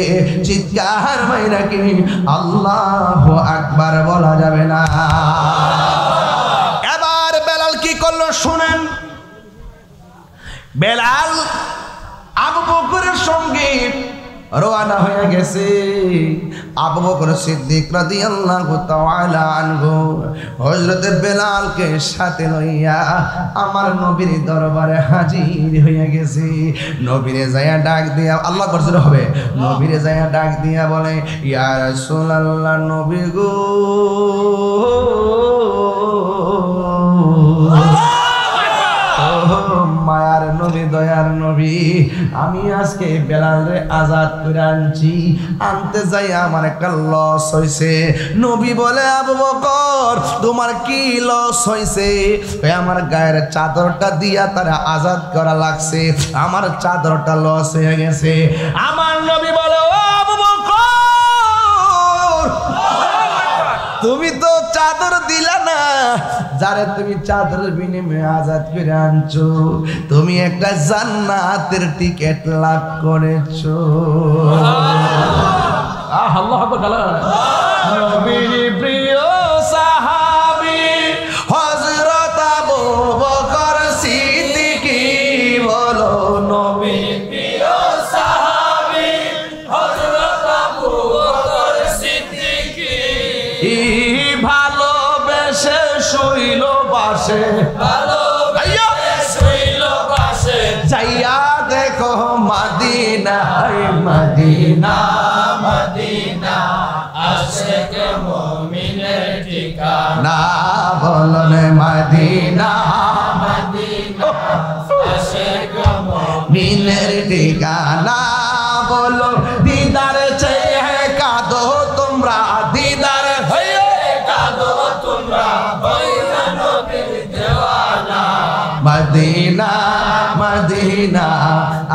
Speaker 1: চিৎকার মাইরা কি আল্লাহু আকবার বলা যাবে না। এবার বেলাল কি করলো শুনেন। বেলাল আবু বকরের সঙ্গে রওনা হয়ে গেছে। আবু বকর সিদ্দিক রাদিয়াল্লাহু তাআলা আনহু হযরত বেলালকে সাথে লইয়া আমার নবীর দরবারে হাজির হয়ে গেছে। নবীরে যায়া ডাক দিয়া আল্লাহ করছিল হবে, নবীরে যায়া ডাক দিয়া বলে ইয়া রাসূলুল্লাহ, নবী গো মায়ার নবী, দয়ার নবী, আমি আজকে বেলালে আজাদ করে আনছি, আনতে যাই আমার একটা লস হয়েছে। নবী বলে আবু বকর তোমার কি লস হয়েছে? আমার গায়ের চাদরটা দিয়া তারা আজাদ করা লাগছে, আমার চাদরটা লস হয়ে গেছে। আমার নবী বলে ও আবু বকর, তুমি তো চাদর দিলা না, যারে তুমি চাদরের বিনিময়ে আজাদ করে আনছো, তুমি একটা জান্নাতের টিকেট লাভ করেছো। আল্লাহু আকবার। নবীর প্রিয় সাহাবী হযরত আবু বকর সিদ্দিক বলো, নবীর প্রিয় সাহাবী হযরত আবু বকর সিদ্দিক ভালোবেসে শুইল পাশে, ভালোবেসে শুইল পাশে, যাইয়া দেখো মদিনা, মদিনা মদিনা আশিক মুমিনের ঠিকানা, বলুন মদিনা মদিনা আশিক মুমিনের ঠিকানা, বলো দিদার চেয়ে কাঁদো তোমরা, দিদার হয়ে কাঁদো তোমরা, মদিনা মদিনা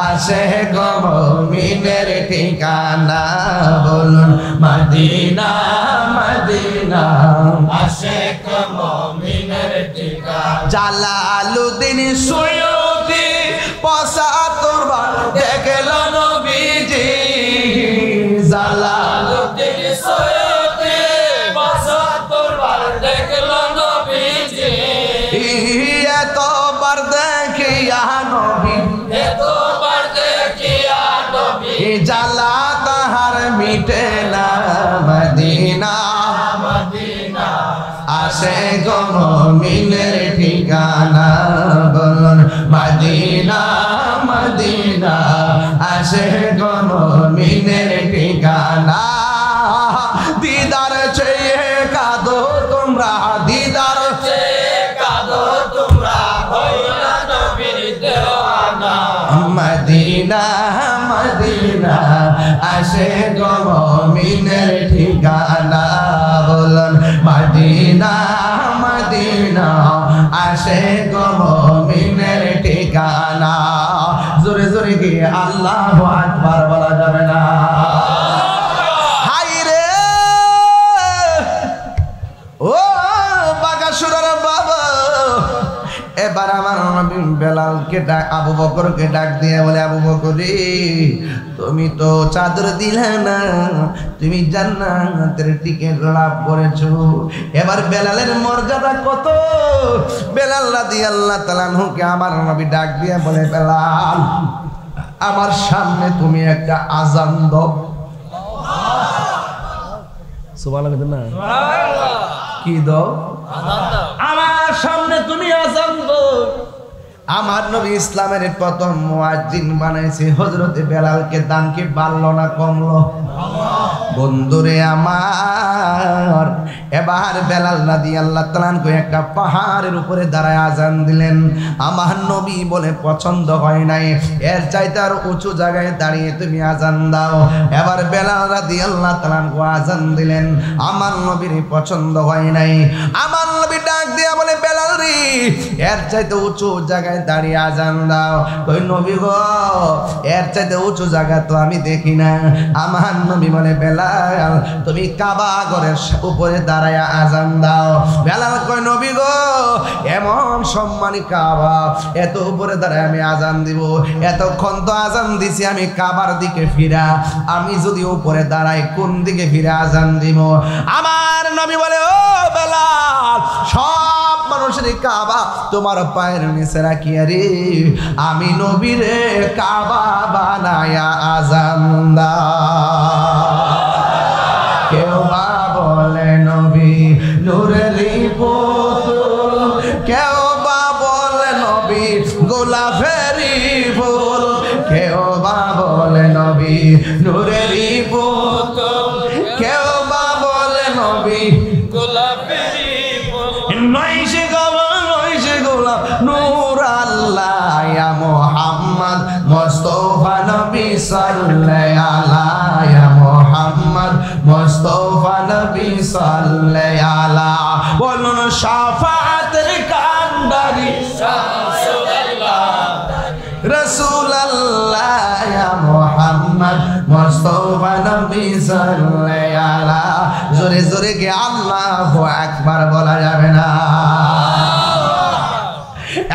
Speaker 1: আশিক মুমিনের ঠিকানা, বলুন মদিনা মদিনা আশিক মুমিনের ঠিকানা। জালালউদ্দিন সুয়ুতি ৭৫ বার দেখল নবীজি, জালালউদ্দিন সুয়ুতি ৭৫ বার দেখল নবীজি, এতবার দেখিয়া নবী, এতবার দেখিয়া নবী, জ্বালা তাহার মিটে না, মদিনা মদিনা আশিক মুমিনের ঠিকানা, বলুন মদিনা মদিনা আশিক মুমিনের ঠিকানা, দিদার চেয়ে কাঁদো তোমরা, দিদার চেয়ে কাঁদো তোমরা, হইলা নবীর দেওয়ানা, মদিনা মদিনা আশিক মুমিনের ঠিকানা, বলুন মদিনা মদিনা আশিক মুমিনের ঠিকানা। জোরে জোরে কি আল্লাহু আকবার বলা যাবে না? হাই রে ও বাগাসুরার বাবা, এবার আমার নবী বেলালকে ডাক, আবু বকরকে ডাক দিয়ে বলে আবু বকর রে, তুমি তো চাদর দিলে না, তুমি জান্নাতের টিকেট লাভ করেছো। এবার বেলালের মর্যাদা কত! বেলাল রাদিয়াল্লাহু তাআলা আনহুকে আমার নবী ডাক দিয়ে বলে বেলাল, আমার সামনে তুমি একটা আযান দাও। সুবহানাল্লাহ না, কি দাও? আমার সামনে তুমি আযান দাও। আমার নবী ইসলামের প্রথম মুয়াজ্জিন বানাইছে হযরত বেলালকে, দান কি বাড়লো না কমলো? বন্ধুরে আমার, এবার বেলাল রাদিয়াল্লাহু তাআলা আনহু একটা পাহাড়ের উপরে দাঁড়ায় আযান দিলেন। আমার নবী বলে পছন্দ হয় নাই, এর চাইতে আর উঁচু জায়গায় দাঁড়িয়ে তুমি আযান দাও। এবার বেলাল রাদিয়াল্লাহু তাআলা আনহু আযান দিলেন, আমার নবীর পছন্দ হয় নাই। আমার নবী ডাক দিয়া বলে বেলাল রে, এর চাইতে উঁচু জায়গায় দাঁড়িয়ে আযান দাও। কই নবী গো, এর চাইতে উঁচু জায়গা তো আমি দেখি না। আমার নবী বলে বেলাল, তুমি কাবা ঘরের উপরে দাঁড়ায় আযান দাও। বেলাল কই নবী গো, এমন সম্মানী কাবা, এত উপরে দাঁড়ায় আমি আযান দিব? এতক্ষণ তো আযান দিছি আমি কাবার দিকে ফিরা, আমি যদি উপরে দাঁড়াই কোন দিকে ফিরে আযান দিব? আমার নবী বলে ও বেলাল, সব মানুষ যদি কাবা তোমার পায়ের নিচে রাখিয়া রে আমি নবীরে কাবা বানায়া আজান দাও। কেউ বা বলে নবী নূরেরই পুতুল, কেউ বা বলে নবী গোলাপেরই ফুল, কেউ বা বলে নবী নূরেরই পুতুল, কেউ বা বলে নবী গোলাপেরই ফুল। নয়শে গোলাপ নয়শে গোলাপ নূর আল্লাহ ইয়া মুহাম্মদ মুস্তাফা নবী সাল্লাল্লাহু আলাইহি ইয়া মুহাম্মদ মুস্তাফা নবী সাল্লাল্লাহু আলাইহি। বলুন শাফাতের কান্ডারি রাসূলুল্লাহ রাসূলুল্লাহ ইয়া মুহাম্মদ মুস্তাফা নবী সাল্লাল্লাহু আলাইহি। জোরে জোরে কে আল্লাহু আকবার বলা যাবে না।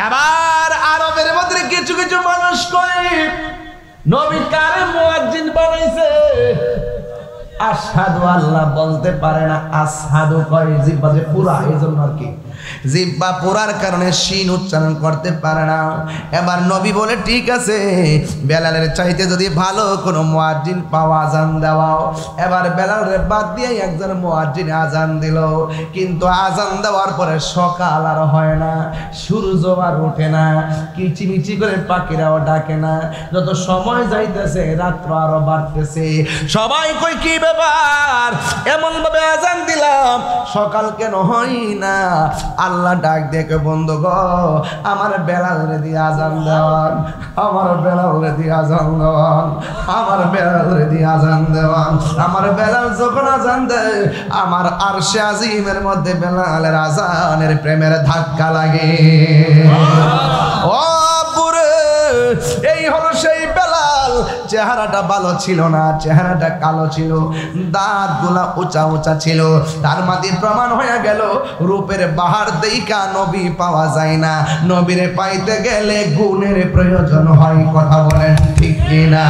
Speaker 1: এবার আরবের মধ্যে কিছু কিছু মানুষ কয় নবী কারে মুয়াজ্জিন বানাইছে, আশহাদু আল্লাহ বলতে পারে না, আশহাদু কয় জিহ্বা যে পুরা, এইজন্য আর কি জিহ্বা পুরার কারণে শিন উচ্চারণ করতে পারে না। এবার নবী বলে ঠিক আছে বেলালের চাইতে যদি ভালো কোনো মুয়াজ্জিন পাওয়া আজান দাও। এবার বেলালের বাদ দিয়ে একজন মুয়াজ্জিন আজান দিল, কিন্তু আজান দেওয়ার পরে সকাল আর হয় না, সূর্য আর ওঠে না, কিচিমিচি করে পাখিরাও ডাকে না, যত সময় যাইতেছে রাত্র আরো বাড়তেছে। সবাই কই কি ব্যাপার, এমন ভাবে আজান দিলাম সকাল কেন হয় না? আল্লাহ ডাক দেখে বন্ধু গো আমার বেলাল রে দিয়ে আজান দেওয়ান, আমার বেলাল রে দিয়ে আজান দেওয়ান, আমার বেলাল রে দিয়ে আজান দেওয়ান। আমার বেলাল যখন আজান দেয় আমার আরশে আজিমের মধ্যে বেলালের আজানের প্রেমের ধাক্কা লাগে। ও পুরে এই হলো সেই বেলাল, চেহারাটা ভালো ছিল না, চেহারাটা কালো ছিল, দাঁত গুলা উঁচা উঁচা ছিল, তার মাঝে প্রমাণ হয়ে গেল রূপের বাহার দেইকা নবী পাওয়া যায় না, নবীরে পাইতে গেলে গুণের প্রয়োজন হয়। কথা বলেন ঠিক কিনা?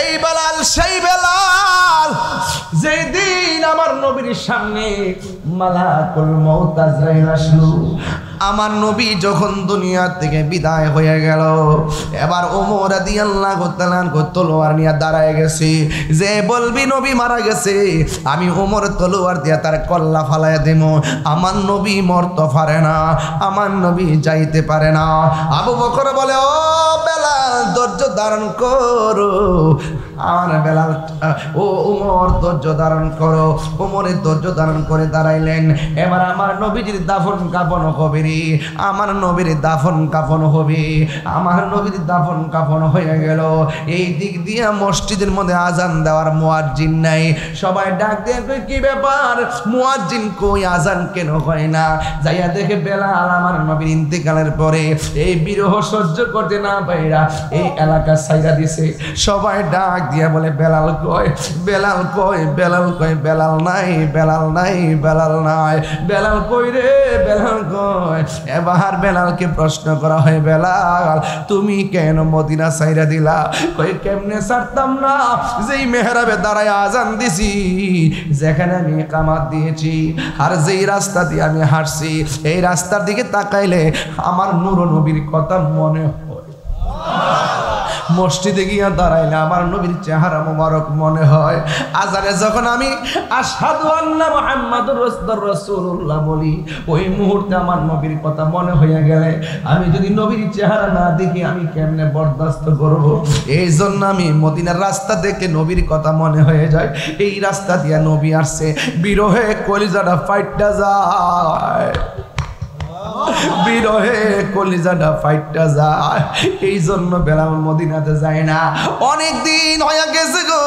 Speaker 1: এই বেলাল সেই বেলাল যেই দিন আমার নবীর সামনে মালাকুল মউত আজরাইল আসলো। আমার নবী যখন দুনিয়া থেকে বিদায় হয়ে গেল, এবার ওমর রাদিয়াল্লাহু তাআলা তলোয়ার নিয়ে দাঁড়ায় গেছে, যে বলবি নবী মারা গেছে আমি ওমর তলোয়ার দিয়া তার কল্লা ফালাইয়া দেব। আমার নবী মরতে পারে না, আমার নবী যাইতে পারে না। আবু বকর বলে ও বেলাল ধৈর্য ধারণ করো। আমার বেলাল ও ওমর ধৈর্য ধারণ করো। ওমরের ধৈর্য ধারণ করে দাঁড়াইলেন। এবার আমার নবীজির দাফন কাফন হবে, আমার নবীর দাফন কাফন হবে, আমার নবীর দাফন কাফন হয়ে গেল। এই দিক দিয়ে মসজিদের মধ্যে আজান দেওয়ার মুয়াজ্জিন নাই। সবাই ডাক দিয়ে কি ব্যাপার, মুয়াজ্জিন কই, আজান কেন হয় না? যাইয়া দেখে বেলাল আমার নবীর ইন্তেকালের পরে এই বিরহ সহ্য করতে না পাইরা এই এলাকা ছাইরা দিছে। সবাই ডাক দিয়া বলে বেলাল কই, বেলাল কই, বেলাল কই, বেলাল নাই, বেলাল নাই, বেলাল নাই, বেলাল কই রে, বেলাল কই। এবার বেলালকে প্রশ্ন করা হয় বেলাল তুমি কেন মদিনা ছাইরা দিলা? কই কেমনে ছাড়তাম না, যেই মেহরাবে দাঁড়ায় আজান দিছি, যেখানে আমি ইকামত দিয়েছি, আর যেই রাস্তা দিয়ে আমি হাঁটছি এই রাস্তার দিকে তাকাইলে আমার নূর নবীর কথা মনে হয়। মসজিদে গিয়া দাঁড়াইলে আমার নবীর চেহারা মোবারক মনে হয়। আজানে যখন আমি আশহাদু আন্না মুহাম্মাদুর রাসূলুল্লাহ বলি, ওই মুহূর্তে আমার নবীর কথা মনে হয়ে গেলে আমি যদি নবীর চেহারা না দেখি আমি কেমনে বরদাস্ত করব? এই জন্য আমি মদিনার রাস্তা দেখে নবীর কথা মনে হয়ে যায়। এই রাস্তা দিয়া নবী আসছে, বিরহে কলিজাটা ফাইটটা যায়, বিরহে কলিজাটা ফাইটটা যায়। এই জন্য বেলাল মদিনাতে যায় না। অনেক দিন হয়ে গেছে গো,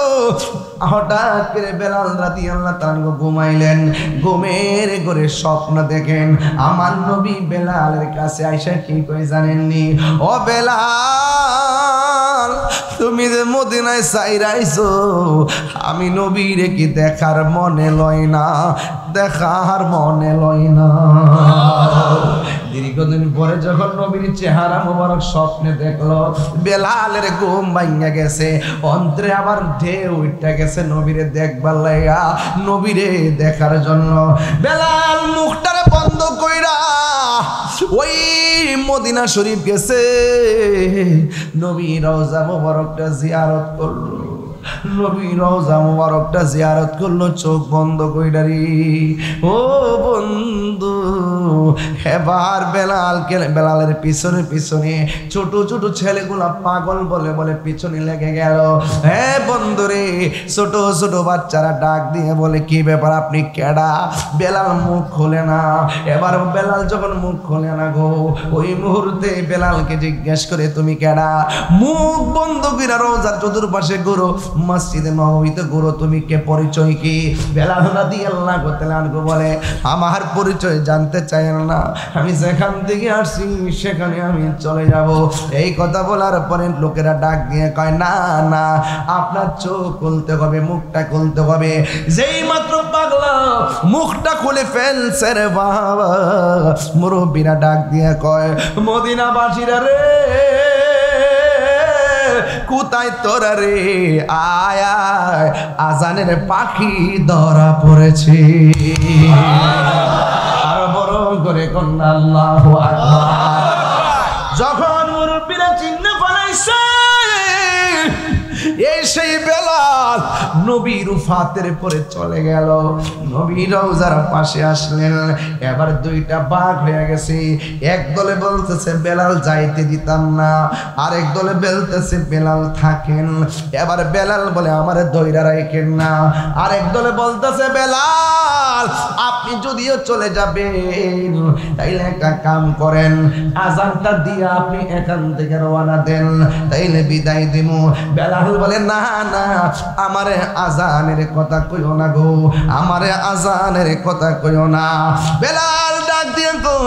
Speaker 1: হঠাৎ করে বেলাল রাদিয়াল্লাহু তাআলা ঘুমাইলেন। ঘুমের ঘরে স্বপ্ন দেখেন আমার নবী বেলালের কাছে আইসা কি কই জানেননি? ও বেলাল তুমি যে মদিনায় চাইরাইছো, আমি নবীরে কি দেখার মনে লয় না, দেখার মনে লয় না। দীর্ঘদিন পরে যখন নবীর চেহারা মোবারক স্বপ্নে দেখলো, বেলালের ঘুম ভাঙা গেছে, অন্তরে আবার ঢেউ উঠে গেছে নবীরে দেখবার লাগা, নবীরে দেখার জন্য। বেলাল মুখটারে বন্ধ কইরা ওই মদিনা শরীফ গেছে, নবী রওজা মুবারকটা জিয়ারত করলো। নবী রওজা মুবারকটা জিয়ারত করলো চোখ বন্ধ কইরা রে। ও বন্ধু, এবার বেলালের পিছনে পিছনে ছোট ছোট ছেলেগুলা পাগল বলে বলে পিছনে লেগে গেল। হ্যাঁ বন্ধু রে, ছোট ছোট বাচ্চারা ডাক দিয়ে বলে কি ব্যাপার, আপনি কেডা? বেলাল মুখ খোলে না। এবার বেলাল যখন মুখ খোলে না গো, ওই মুহূর্তে বেলালকে জিজ্ঞেস করে তুমি কেডা? মুখ বন্ধ করে রওজার চতুর্পাশে ঘুরো, মসজিদে নববীতে ঘুরো, তুমি কে, পরিচয় কি? বেলাল রাদিয়াল্লাহু তাআলা আনহু বলে আমার পরিচয় জানতে চাই না, আমি যেখান থেকে আসছি সেখানে আমি চলে যাব। এই কথা বলার পরে লোকেরা ডাক দিয়ে কয় না না, আপনার চোখ খুলতে হবে, মুখটা খুলতে হবে। যেই মাত্র পাগলা মুখটা খুলে ফেলছে রে বাবা, মুরব্বীরা ডাক দিয়ে কয় মদিনাবাসীরা রে, কোথায় তোরা রে? আয় আয়, আজানের পাখি ধরা পড়েছে। আর বড় করে কন্যা আল্লাহু আকবার। যখন মুরব্বীরা চিন্তা বানাইছে এই সেই বেলাল নবীর উফাতের পরে চলে গেল, নবী রওজার পাশে আসলেন। এবার দুইটা ভাগ হয়ে গেছে, এক দলে বলতেছে বেলাল যাইতে দিতাম না, আরেক দলে বলতেছে বেলাল থাকেন। এবার বেলাল বলে আমারে দইরা রাখেন না, আরেক দলে বলতেছে বেলাল আপনি যদিও চলে যাবেন তাইলে একটা কাম করেন, আজানটা দিয়ে আপনি এখান থেকে রওনা দেন, তাইলে বিদায় দিমু। বেলাল বলে না না, আমারে আজানের কথা কইও না গো, আমারে আজানের কথা কইও না। বেলাল ডাক দিয়ে গো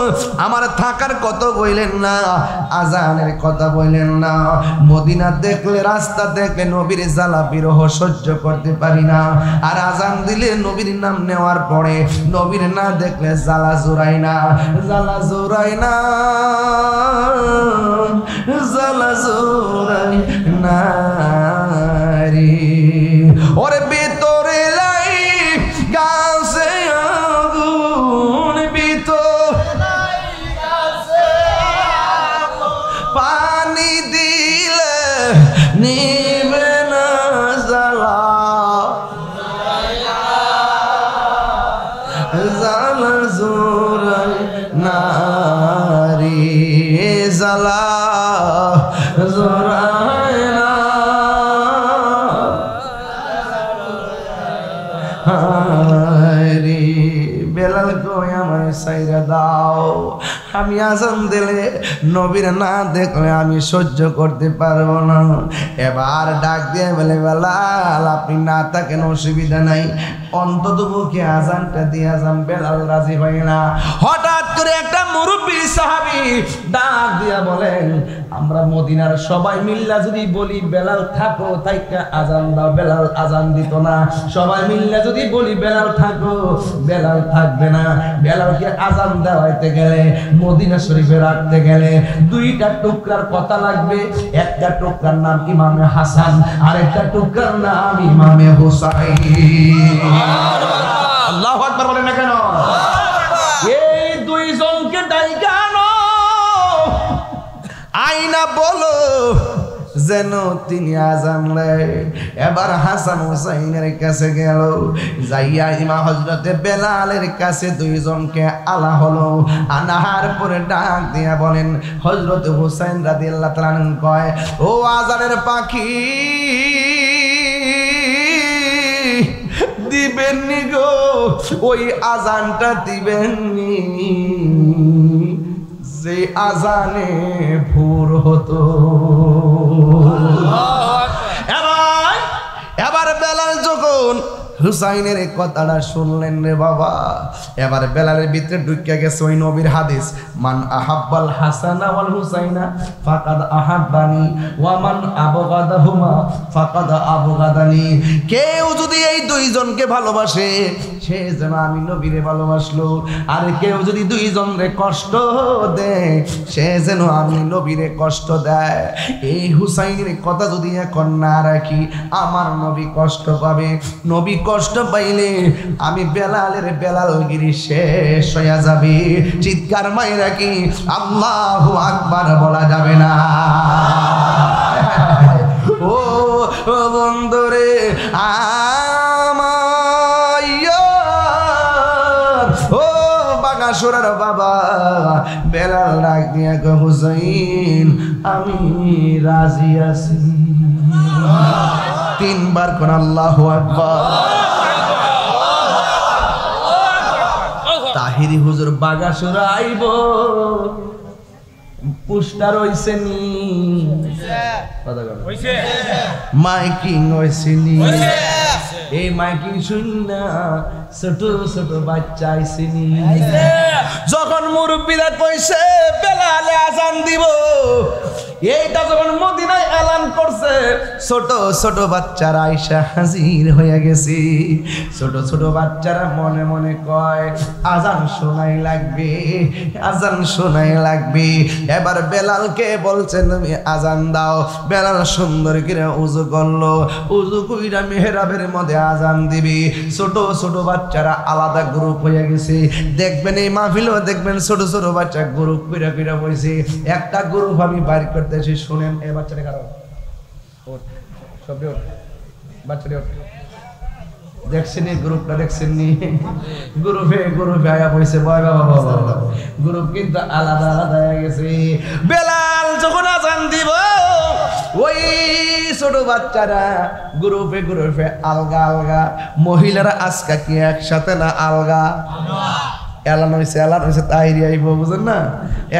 Speaker 1: আমার থাকার কথা বললেন না, আজানের কথা বললেন না। মদিনা দেখলে, রাস্তা দেখলে নবীর জ্বালা বিরহ সহ্য করতে পারি না, আর আজান দিলে নবীর নাম নেওয়ার পরে নবীর না দেখলে জ্বালা জোড়াই না, জ্বালা জোড়াই না, জ্বালা জোড়াই না রে। ওরে ভিতরে লাই গাছে আগুন, পানি দিলে নিবে না জ্বালা, জ্বালা জোড়াই না রে, জ্বালা জোড়াই না। বেলাল কই আমার সাইরা দাও, আমি আজান দিলে নবীর না দেখলে আমি সহ্য করতে পারবো না। এবার ডাক দিয়ে বলে বেলাল আপনি না থাকেন অসুবিধা নাই, অন্তত মুখে আজানটা দিয়ে যান। বেলাল রাজি হয় না। হঠাৎ করে একটা মুরব্বী সাহাবী ডাক দিয়া বলেন আমরা মদিনার সবাই মিল্লা যদি বলি বেলাল থাকো তাইকা আজান দাও, বেলাল আজান দিত না। সবাই মিল্লা যদি বলি বেলাল থাকো, বেলাল থাকবে না। বেলালকে আজান দেওয়াইতে গেলে, মদিনা শরীফে রাখতে গেলে দুইটা টুকরার কথা লাগবে। একটা টুকরার নাম ইমামে হাসান, আর একটা টুকরার নাম ইমামে হুসাইন। আল্লাহু আকবার বলেন না কেন? এই দুইজনকে ডাইকা আনো, আইনা বলো যেন তিনি আজান দেয়। এবার হাসান হুসাইনের কাছে গেল, যাইয়া ইমাম হযরতে বেলালের কাছে দুইজনকে আলা হলো। আনার পরে ডাক দিয়া বলেন হযরত হুসাইন রাদিয়াল্লাহু তাআলা আনহু কয় ও আজানের পাখি দিবেননি গো, ওই আজানটা দিবেননি যে আজানে ভোর হতো। এবার বেলাল যখন হুসাইনের এই কথাটা শুনলেন রে বাবা, এবার বেলালের ভিতরে ঢুকিয়া গেছে ওই নবীর হাদিস, মান আহাব্বাল হাসানা ওয়াল হুসাইনা ফাকাদ আহাব্বানি ওয়া মান আবগাদাহুমা ফাকাদ আবগাদানি। কেউ যদি এই দুইজনকে ভালোবাসে সে যেন আমি নবীরে ভালোবাসলো, আর কেউ যদি দুইজনরে কষ্ট দেয় সে যেন আমি নবীরে কষ্ট দেয়। এই হুসাইনের কথা যদি এখন না রাখি আমার নবী কষ্ট পাবে। নবী কষ্ট পাইলে আমি বেলালগিরি শেষ হইয়া যাবে, চিৎকার মাইরা কি আল্লাহু আকবার বলা যাবে না? ও বন্ধুরে ও বাগাসুরার বাবা বেলাল ডাক দিয়া কয় হুসাইন আমি রাজি আছি। তিনবার কোন আল্লাহু আকবার। তাহিরি হুজুর বাগাসুরা আইব, পোস্টার হইছে নি, মাইকিং হইছে নি, এই মাইকিং শুননা ছোট ছোট বাচ্চা আইছে নি। যখন মুরব্বীরা কইছে বেলালে আজান দিব, এইটা যখন মদিনায় এলান করছে ছোট ছোট বাচ্চারা আইসা হাজির হয়ে গেছে। ছোট ছোট বাচ্চারা মনে মনে কয় আজান শোনাই লাগবে, আজান শোনাই লাগবে। এবার বেলালকে বলছেন তুমি আজান দাও। বেলাল সুন্দর করে উযু করলো, উযু কইরা মেহরাবের মধ্যে আজান দিবি। ছোট ছোট বাচ্চারা আলাদা গ্রুপ হয়ে গেছে। দেখবেন এই মাহফিলও দেখবেন ছোট ছোট বাচ্চা গ্রুপ কইরা কইরা বইছে। একটা গ্রুপ আমি বাইর করতেছি, শুনেন। এই বাচ্চাটা কারো ওঠ, সবই ওঠ, বাচ্চাটা ওঠ। দেখছেন এই গ্রুপটা, দেখছেন নি? গ্রুপে আয়া বইছে, ভয় বাবা বাবা, গ্রুপ কিন্তু আলাদা আলাদা হয়ে গেছে। বেলাল যখন আজান দিব ওই ছোট বাচ্চারা গ্রুপে আলগা আলগা, মহিলারা আজকা কি একসাথে না আলগা? এলান হয়েছে তাহিরি আইব, বুঝেন না?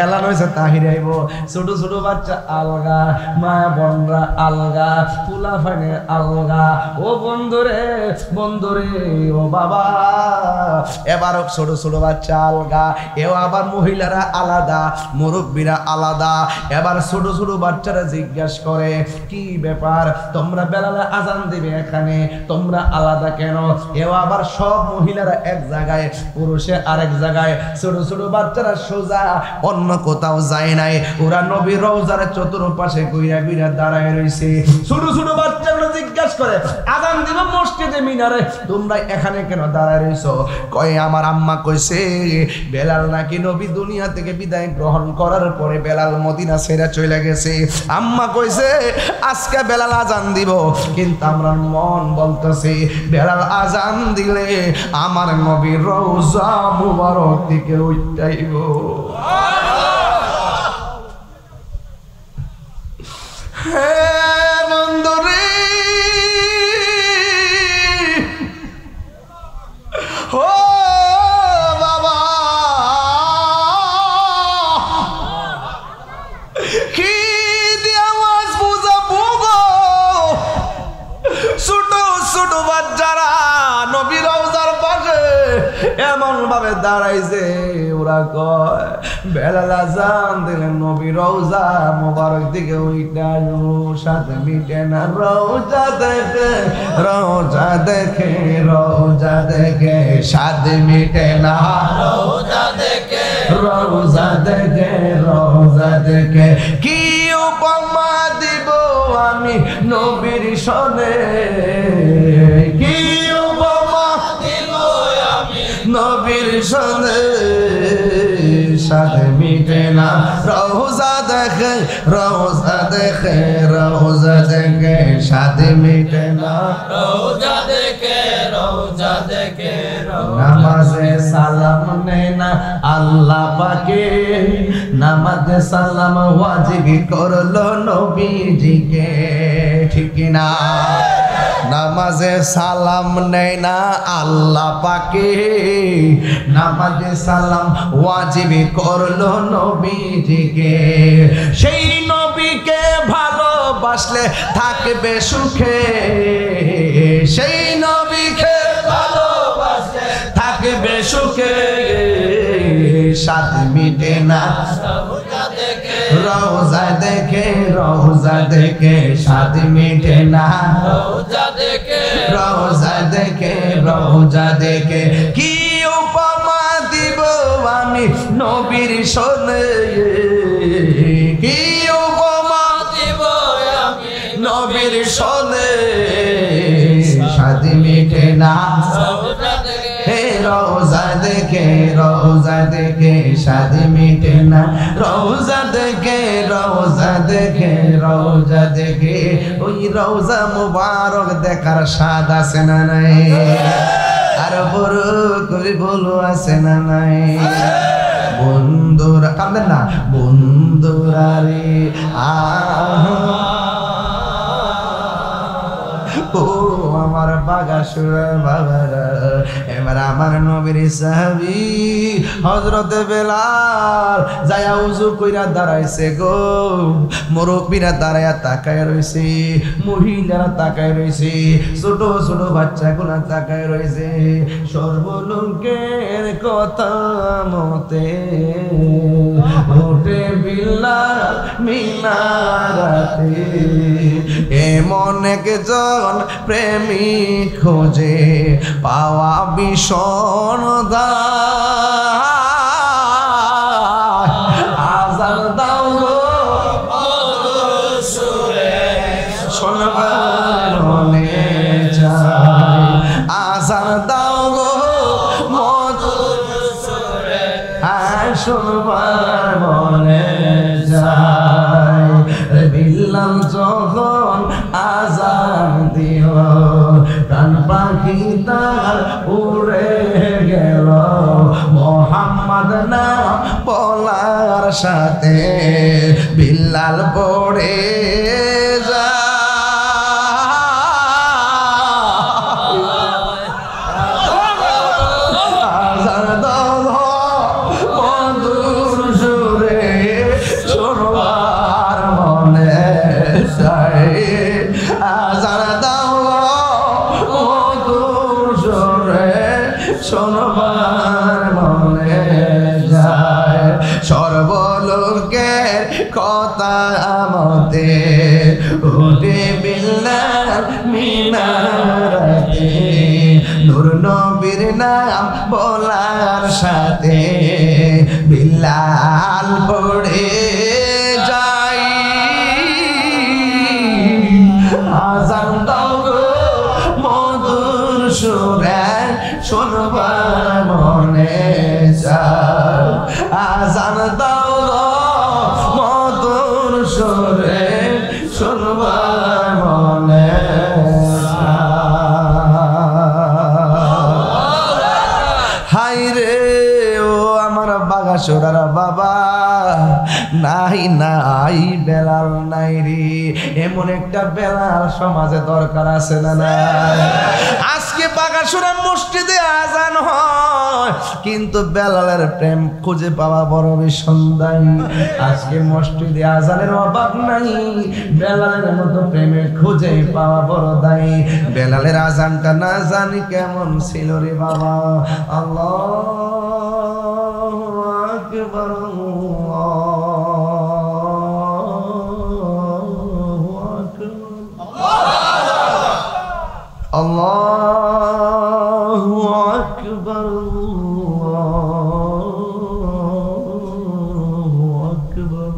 Speaker 1: এলান হয়েছে তাহিরি আইব। ছোট ছোট বাচ্চা আলগা, মায়া বনরা আলগা, তুলা ফাইনে আলগা। ও বন্ধুরে ও বাবা, এবার ছোট ছোট বাচ্চা আলগা, এও আবার মহিলারা আলাদা, মুরব্বীরা আলাদা। এবার ছোট ছোট বাচ্চারা জিজ্ঞাসা করে কি ব্যাপার, তোমরা বেলালে আজান দিবে এখানে, তোমরা আলাদা কেন? এও আবার সব মহিলারা এক জায়গায়, পুরুষে আরেক জায়গায়। ছোট ছোট বাচ্চারা সোজা অন্য কোথাও যায় নাই, ওরা নবীর রওজার চতুর্পাশে কইরা দাঁড়ায় রইছে। ছোট ছোট বাচ্চাগুলো জিজ্ঞাসা করে আজান দিব মসজিদে মিনারে, তোমরা এখানে কেন দাঁড়ায় রইছো? কয় আমার আম্মা কইছে বেলাল নাকি নবী দুনিয়া থেকে বিদায় গ্রহণ করার পরে বেলাল মদিনা ছেড়ে চলে গেছে। আম্মা কইছে আজকে বেলাল আজান দিব, কিন্তু আমার মন বলতেছে বেলাল আজান দিলে আমার নবীর রওজা মুবারক দিকে উঠাইব। হে বন্ধুরে ও বাবা, কি দিয়ে আওয়াজ বুঝাবো গো? ছোট ছোট বাচ্চারা নবীর রওজার পাশে এমন ভাবে দাঁড়াইছে, ওরা কয় বেলাল আজান দিলে নবীর রওজা মোবারক দিকে ওইটা সাথে মিটে না। রওজা দেখে রওজা দেখে রওজা দেখে সাথে মিটে না। রওজা দেখে রওজা দেখে রওজা দেখে কি উপমা দিব আমি নবীর সনে, কি উপমা দিব আমি নবীর সনে, সাথে মিটে না। রওজা দেখে রওজা দেখে রওজা দেখে সাথে মিটে না। রওজা দেখে রওজা দেখে নামাজে সালাম নেয় না আল্লাহ পাকে, নামাজে সালাম ওয়াজিব করলো নবীজিকে, ঠিক না? নামাজে সালাম নেয় না আল্লাহ পাকে, নামাজে সালাম ওয়াজিব করলো নবীজিকে। সেই নবীকে ভালোবাসলে থাকবে সুখে, সেই নবীকে ভালোবাসলে থাকবে সুখে, সাথে মিটে না। রওজা দেখে রওজা দেখে সাথে মিটে না। রওজা দেখে রওজা দেখে রওজা দেখে কি উপমা দিব আমি নবীর সনে, কি উপমা দিব আমি নবীর সনে, সাথে মিটে না হে রওজা দেখে শাদি মিটে না রওজা দেখে ওই রওজা মুবারক দেখার স্বাদ আছে না নাই আর বড় করে বলো আছে না নাই বন্ধুরা কাঁদেন না বন্ধুরা রে ও আমার বাগাসুরার বাবারা এবার আমার নবীর সাহাবী হযরতে বেলাল যায়া উযু কইরা দাঁড়াইছে গো মুরব্বিরা দাঁড়ায়া তাকায় রইছে মহিলারা তাকায় রইছে ছোট ছোট বাচ্চাগুলো তাকায় রইছে সর্বলোকের কথা মতে ওঠে বিল্লাল মিনারাতে এমন একজন প্রেমিক খোঁজে পাওয়া ভীষণ আজান দাও গো শোনবার মনে চায় আজান দাও গো শোনবার মনে যায় বিল্লাল যখন আজান দিল প্রাণ পাখি তার উড়ে গেল মোহাম্মদ নাম বলার সাথে বিল্লাল পড়ে সর্বলোকের কথা মতে ওঠে বিল্লাল মিনারাতে নূর নবীর নাম বলার সাথে বিল্লাল পড়ে যায় আজান দাও গো মধুর সুরে শোনবার মনে চায় আজান দাও গো মধুর সুরে শোনবার মনে হাই রে ও আমার বাগাসুরার বাবা নাই বেলাল নাই রে এমন একটা বেলাল সমাজে দরকার আছে না নাই আজকে বাগাসুরা মসজিদে আজান হয় কিন্তু বেলালের প্রেম খুঁজে পাওয়া বড় বিসন্ধান আজকে মসজিদে আজানের অভাব নাই বেলালের মতো প্রেমে খুঁজে পাওয়া বড় দায়ী বেলালের আজানটা না জানি কেমন ছিল রে বাবা আল্লাহু আকবার Allahu Akbar Allahu Akbar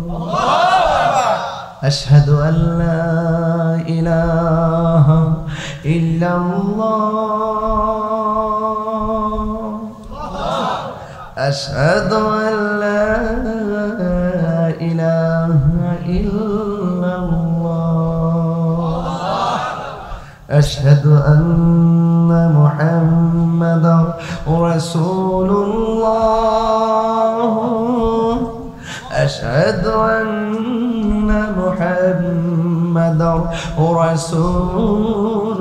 Speaker 1: Ashhadu an la ilaha illallah Ashhadu an la ilaha illallah أشهد أن محمدا رسول الله أشهد أن محمدا رسول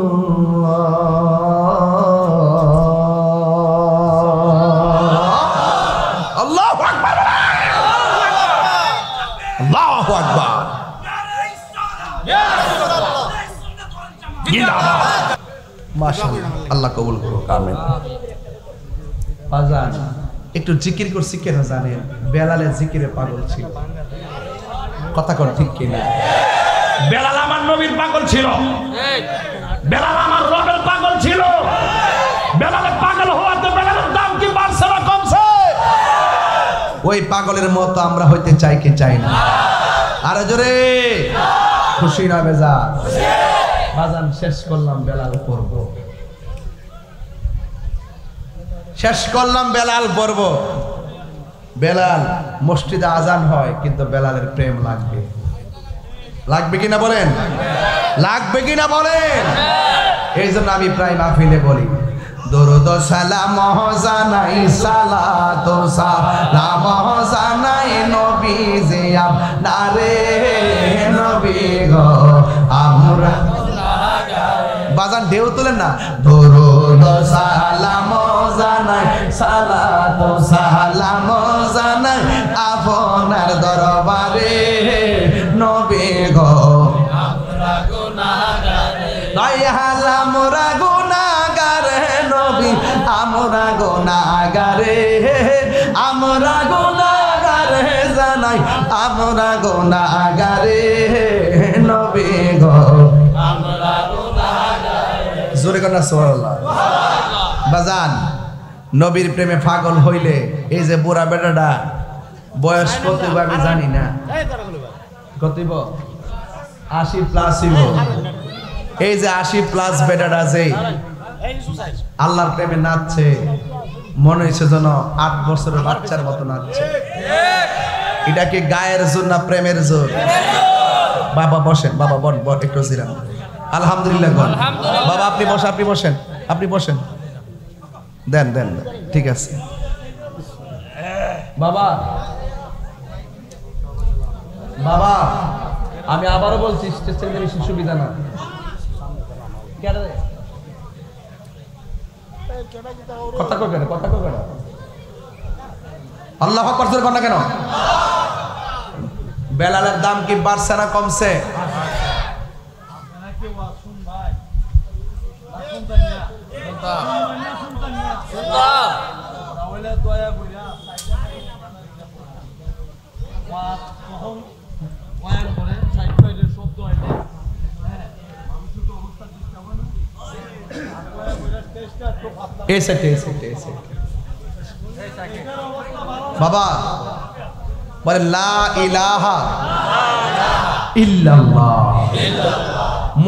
Speaker 1: الله الله أكبر الله أكبر আল্লাহ কবুল করুক আমিন বাজান একটু জিকির করছি কেন জানেন বেলালে জিকিরে পাগল ছিল কথা কর ঠিক কিনা বেলাল আমার নবীর পাগল ছিল বেলাল আমার রবের পাগল ছিল বেলালে পাগল হওয়াতে বেলালের দাম কি বাড়ছে না কমছে ওই পাগলের মতো আমরা হইতে চাই কি চাই না আর জোরে খুশি না বেজা বাজান শেষ করলাম বেলাল করব শেষ করলাম বেলাল পর্ব। বেলাল মসজিদে আজান হয়, কিন্তু বেলালের প্রেম লাগবে। লাগবে কিনা বলেন? লাগবে কিনা বলেন? এই জন্য আমি প্রায় মাহফিলে বলি, দরুদ সালাম জানাই, সালাত সালাম জানাই নবী যে আপনারে, নবী গো আমরা বাজান ঢেউ তোলেন না। দরুদ সালাম জানাই, সালাত সালাম জানাই আপনার দরবারে, নবী গো আমরা গুনাহগারে, দয়াল আমরা গুনাহগারে, নবী আমরা গুনাহগারে, আমরা গুনাহগারে জানাই, আমরা গুনাহগারে, নবী গো আমরা গুনাহগারে। জোরে কর না সুবহানাল্লাহ। বাজান নবীর প্রেমে পাগল হইলে এই যে বুড়া বেটাটা বয়স কত আমি জানি না, কতইব 80+ হইব। এই যে 80+ বেটাটা যে আল্লাহর প্রেমে নাচছে, মনে হচ্ছে যেন 8 বছরের বাচ্চার মতো নাচছে। এটা কি গায়ের জোর না প্রেমের জোর? বাবা বসেন, বাবা বন বন একটু জিরান। আলহামদুলিল্লাহ বল। বাবা আপনি বসেন, আপনি বসেন, আপনি বসেন। দেন দেন, ঠিক আছে বাবা। বাবা আমি আবারও বলছি, স্টেজ থেকে বেশি সুবিধা না। কথা কই কেন? কথা কই কেন? আল্লাহু আকবার জোরে কর না কেন? বেলালের দাম কি বাড়ছে না কমছে? বাবা বলে লা ইলাহা ইল্লাল্লাহ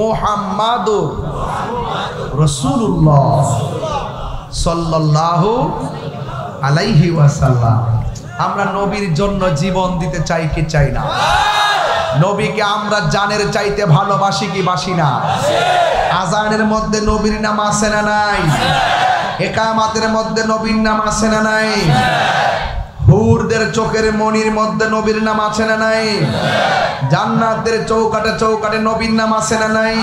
Speaker 1: মুহাম্মাদুর রাসূলুল্লাহ সাল্লাল্লাহু আলাইহি ওয়াসাল্লাম। আমরা নবীর জন্য জীবন দিতে চাই কি চাই না? নবীকে আমরা জানের চাইতে ভালোবাসি কি বাসি না? আজানের মধ্যে নবীর নাম আছে না নাই? ইকামাতের মধ্যে নবীর নাম আছে না নাই? হুরদের চোখের মনির মধ্যে নবীর নাম আছে না নাই? জান্নাতের চৌকাটে চৌকাটে নবীর নাম আছে না নাই?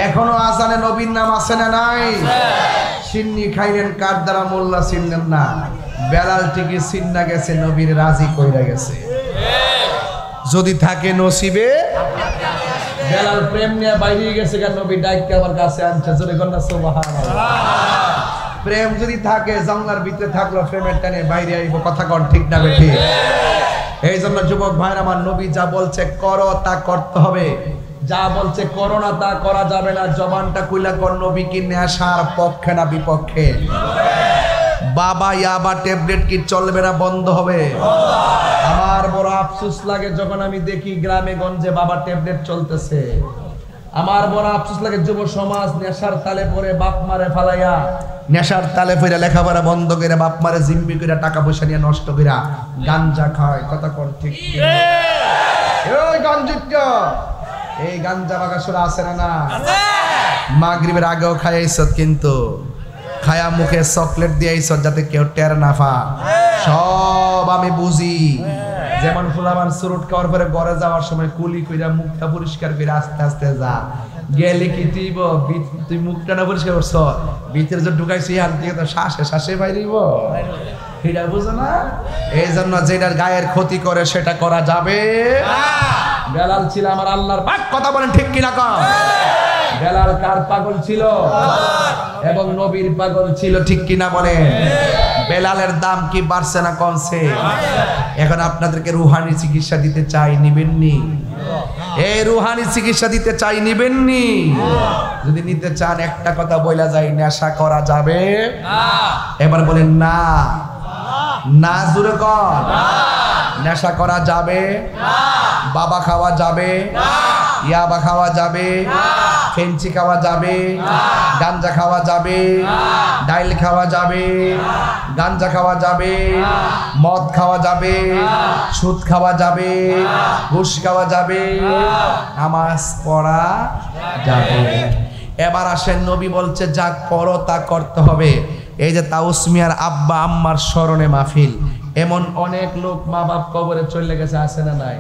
Speaker 1: এখনো আজানে নবীর নাম আছে না নাই? সিন্নি খাইলেন কার দ্বারা মোল্লা চিনলেন না, বেলাল ঠিকই চিন্না গেছে, নবীর রাজি কইরা গেছে। যদি থাকে নসিবে, বেলাল প্রেম নিয়ে বাইরে গেছে, কেন নবী ডাইকে আমার কাছে আনছে। জোরে কর না সুবহানাল্লাহ। প্রেম যদি থাকে, জঙ্গলার ভিতরে থাকলো, প্রেমের টানে বাইরে আইব। কথা কন ঠিক না বেঠিক? এই জন্য যুবক ভাইরা আমার, নবী যা বলছে করো তা করতে হবে, যা বলছে করো না তা করা যাবে না। জবানটা কইলা কর, নবী কি নেশার পক্ষে না বিপক্ষে? বাবা ইয়াবা ট্যাবলেট কি চলবে না বন্ধ হবে? আমার বড় আফসোস লাগে যখন আমি দেখি গ্রামে গঞ্জে বাবা ট্যাবলেট চলতেছে। আমার বড় আফসোস লাগে যুব সমাজ নেশার তালে পড়ে বাপ মারে ফালাইয়া, নেশার তালে পড়ে লেখাপড়া বন্ধ করে বাপ মারে জিম্মি করে টাকা পয়সা নিয়ে নষ্ট করে গাঞ্জা খায়। কথা কোন ঠিক? ওই গঞ্জিত এই গাঞ্জা বাগাসুরা আছে না না? মাগরিবের আগেও খাইছ, কিন্তু খায়া মুখে চকলেট দিয়েছ যাতে কেউ টের না পা। সব আমি বুঝি। যেমন ফুলামান সুরুট খাওয়ার পরে ঘরে যাওয়ার সময় কুলি কইরা মুখটা পরিষ্কার করে আস্তে আস্তে যা, গেলে কি তুই মুখটা না পরিষ্কার করছ, ভিতরে যে ঢুকাইছি হাত দিয়ে তো শ্বাসে শ্বাসে বাইরেইব, এটা বুঝো না? এই জন্য যেটার গায়ের ক্ষতি করে সেটা করা যাবে। বেলাল ছিল আমার আল্লাহর পাক। কথা বলেন ঠিক কিনা কম? বেলাল কার পাগল ছিল? এবং নবীর পাগল ছিল, ঠিক কিনা বলেন? বেলালের দাম কি বাড়ছে না কমছে? এখন আপনাদেরকে রুহানি চিকিৎসা দিতে চাই, নিবেননি? এই রুহানি চিকিৎসা দিতে চাই, নিবেননি? যদি নিতে চান একটা কথা বইলা যায়, নেশা করা যাবে না। এবার বলেন না, না জোরে কর। নেশা করা যাবে না, বাবা খাওয়া যাবে না, ইয়াবা খাওয়া যাবে না, ফেঞ্চি খাওয়া যাবে, গাঞ্জা খাওয়া যাবে, ডাইল খাওয়া যাবে, গাঞ্জা খাওয়া যাবে, মদ খাওয়া যাবে, সুদ খাওয়া যাবে, ঘুষ খাওয়া যাবে, নামাজ পড়া যাবে। এবার আসেন, নবী বলছে যা করো তা করতে হবে। এই যে তাউস মিয়ার আব্বা আম্মার স্মরণে মাহফিল, এমন অনেক লোক মা বাপ কবরে চলে গেছে, আছে না নাই?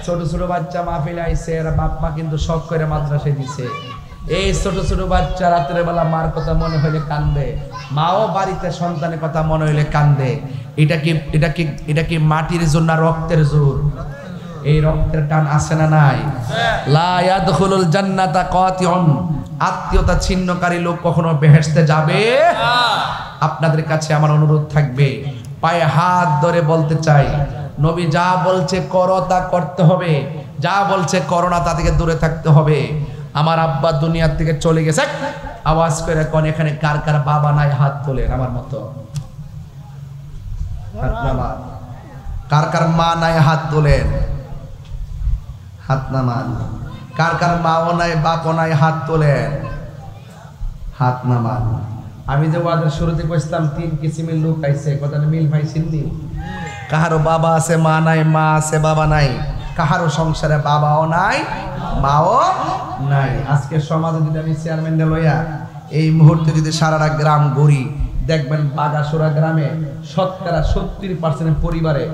Speaker 1: ছোট ছোট বাচ্চা মাহফিল আইছে, এরা বাপ মা কিন্তু শখ করে মাদ্রাসায় দিছে। এই ছোট ছোট বাচ্চা রাতের বেলা মার কথা মনে হইলে কান্দে, মাও বাড়িতে সন্তানের কথা মনে হইলে কান্দে। এটা কি মাটির জন্য রক্তের জোর? এই রক্তের টান আছে না নাই? লা ইয়াদখুলুল জান্নাতা কাতিউন, আত্মীয়তা ছিন্নকারী লোক কখনো বেহেশতে যাবে না। আপনাদের কাছে আমার অনুরোধ থাকবে, পায়ে হাত ধরে বলতে চাই, নবী যা বলছে করো তা করতে হবে, যা বলছে করো না তা থেকে দূরে থাকতে হবে। আমার আব্বা দুনিয়ার থেকে চলে গেছে, আওয়াজ করে কোন এখানে কার কার বাবা নাই? হাত তোলেন আমার মতো। কার কার মা নাই? হাত তোলেন। হাত নামান। কার কার মাও নাই বাপও নাই? হাত তোলেন। হাত নামান। আমি যে ওয়াদের শুরুতে কইছিলাম 3 কিসিমের লোক আইছে, কথাটা মিল পাইছেননি? কাহারো বাবা আছে মা নাই, মা আছে বাবা নাই, কাহারো সংসারে বাবাও নাই মাও নাই। আজকে সমাজে যদি আমি চেয়ারম্যানটা লইয়া এই মুহূর্তে যদি সারাটা গ্রাম ঘুরি, দেখবেন বাগাসুরা গ্রামে শতকরা 70% পরিবারে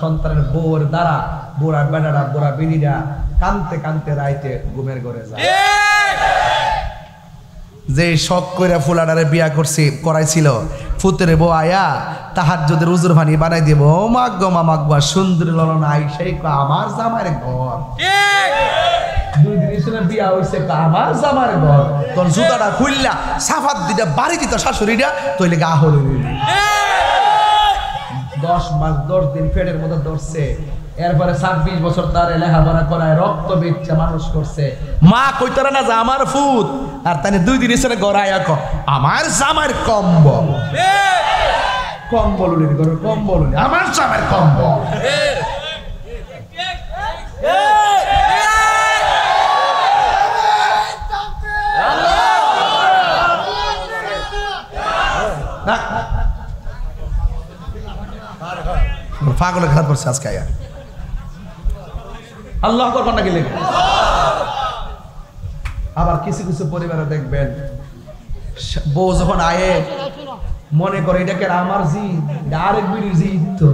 Speaker 1: সন্তানের বউর দ্বারা বুড়া বেটারা বুড়া বিড়িরা কানতে কানতে রাইতে ঘুমের ঘরে যায়। যে শখ করে ফুলাডারে বিয়া করাইছিল, ফুতের বউ আয়া তাহাজ্জুদের উজুর ভানি বানাই দিব, ও মাগো মামাগবা সুন্দরী ললনা আইসাই আমার জামার ঘর। 2 দিন শুনে বিয়া হইছে, আমার জামার ঘর। তোর জুতাটা খুললা সাফাত দিটা বাড়ি দিত শাশুড়িটা, তইলে গা হল 10 মাস 10 দিন পেটের মধ্যে ধরছে। এরপরে 26 বছর তার লেখাপড়া করায় রক্ত বেচছে মানুষ করছে। মা কইতারা না যে আমার ফুত, আর তাই 2 দিন এসে গড়াইয়া আমার জামার কম্বল, কম্বল কম্বল আমার জামার কম্বল। পাগলের খারাপ করছে আজকে আয়া আল্লাহ করবেন নাকি লেগে। আবার কিছু কিছু পরিবারে দেখবেন বউ যখন আয়ে মনে করে এটাকে আমার জি, আরেক বিড়ির জি, তো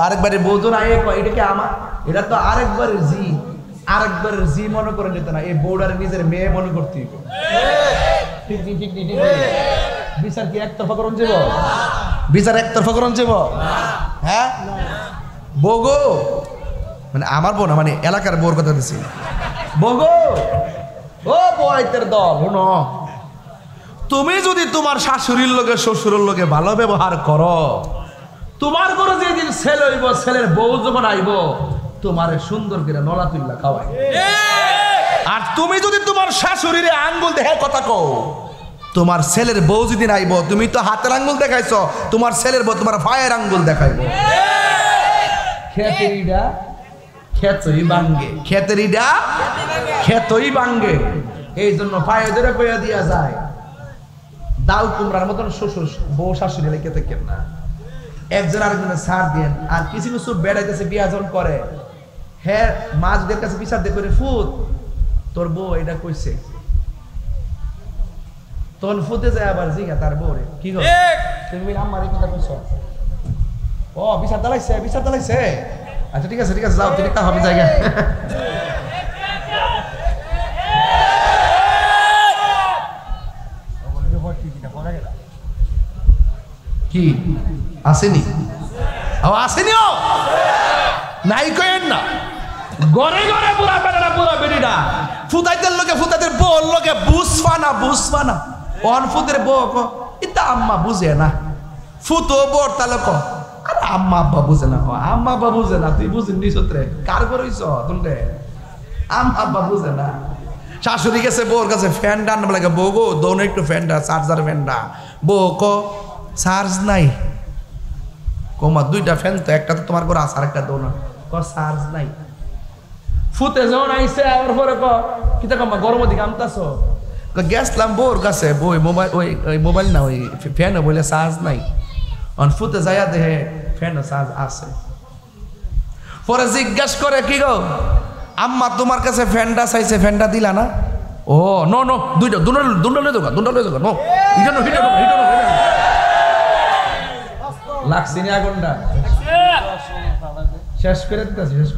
Speaker 1: আরেকবারের বউ যখন আয়ে এটাকে আমার, এটা তো আরেকবারের জি, আরেকবারের জি মনে করে নিত না, এই বউটার নিজের মেয়ে মনে করতে ঠিক ঠিক ঠিক ঠিক। বিচার কি একতরফা করুন যাব? বিচার একতরফা করুন যাব? হ্যাঁ বগো, মানে আমার বউ না, মানে এলাকার বউর কথা দিছি। বগো, ও বয়তের দল, শুনো, তুমি যদি তোমার শাশুড়ির লগে শ্বশুরের লগে ভালো ব্যবহার করো, তোমার ঘরে যেদিন ছেলে হইব, ছেলের বউ যখন আইব, তোমার সুন্দর করে নলা তুল্লা খাওয়াই। আর তুমি যদি তোমার শাশুড়ির আঙ্গুল দেখে কথা কও, তোমার ছেলের বউ যদি আইব, তুমি তো হাতের আঙ্গুল দেখাইছো, তোমার ছেলের বউ তোমার ভাইয়ের আঙ্গুল দেখাইব। খেতেরিডা খেতই ভাঙ্গে, খেতেরিডা খেতই ভাঙ্গে। এই জন্য পায়ে ধরে কইয়া দিয়া যায়, ডাল কুমড়ার মতন শ্বশুর বউ শাশুড়ি লেগে থাকেন না, একজন আরেকজনের ছাড় দেন। আর কিছু কিছু বেড়াইতেছে বিয়াজন করে, হ্যাঁ মাছদের কাছে বিচার দিয়ে করে, ফুত তোর বউ এটা কইছে, তখন ফুতে যায় আবার জিগা তার বউরে, কি গো তুমি আমার এই কথা কইছো? ও বিচার দালাইছে, বিচার দালাইছে, আচ্ছা ঠিক আছে ঠিক আছে, যাও তুমি তা হবে জায়গা। কি আসেনি? আসেনি নাই কয়েন না, ঘরে ঘরে পুরা বেড়া পুরা বেড়িটা ফুতাইতের লোকে ফুতাইতের বউর লোকে বুঝবা না, বুঝবা না। অন ফুতের বউ এটা আম্মা বুঝে না, ফুতো বর তাহলে আরে আম্মা আব্বা বুঝে না, আম্মা আব্বা বুঝে না, তুই বুঝিস নিশত্রে কার করেছ তুললে, আম্মা আব্বা বুঝে না। শাশুড়ি গেছে বউর কাছে ফ্যান ডান লাগে, বউ গো দৌড় একটু ফ্যানটা, চার্জার ফ্যানটা, বউ চার্জ নাই, কমা 2টা ফ্যান তো, একটা তো তোমার ঘরে আছে, আরেকটা দৌড় চার্জ নাই। ফুতে যখন আইসে আবার পরে কিতা কমা গরম দিকে আমতাছো গেছলাম বোর কাছে বই মোবাইল ওই মোবাইল না ওই ফ্যান বলে চার্জ নাই অন ফুতে যাইয়া দেহে ফ্যান চার্জ আছে পরে জিজ্ঞাসা করে কি গো আম্মা তোমার কাছে ফ্যানটা চাইছে ফ্যানটা দিলা না ও নো নো দুইটা দুটা লই দোকা নো হিটো লাগছে নি আগুনটা শেষ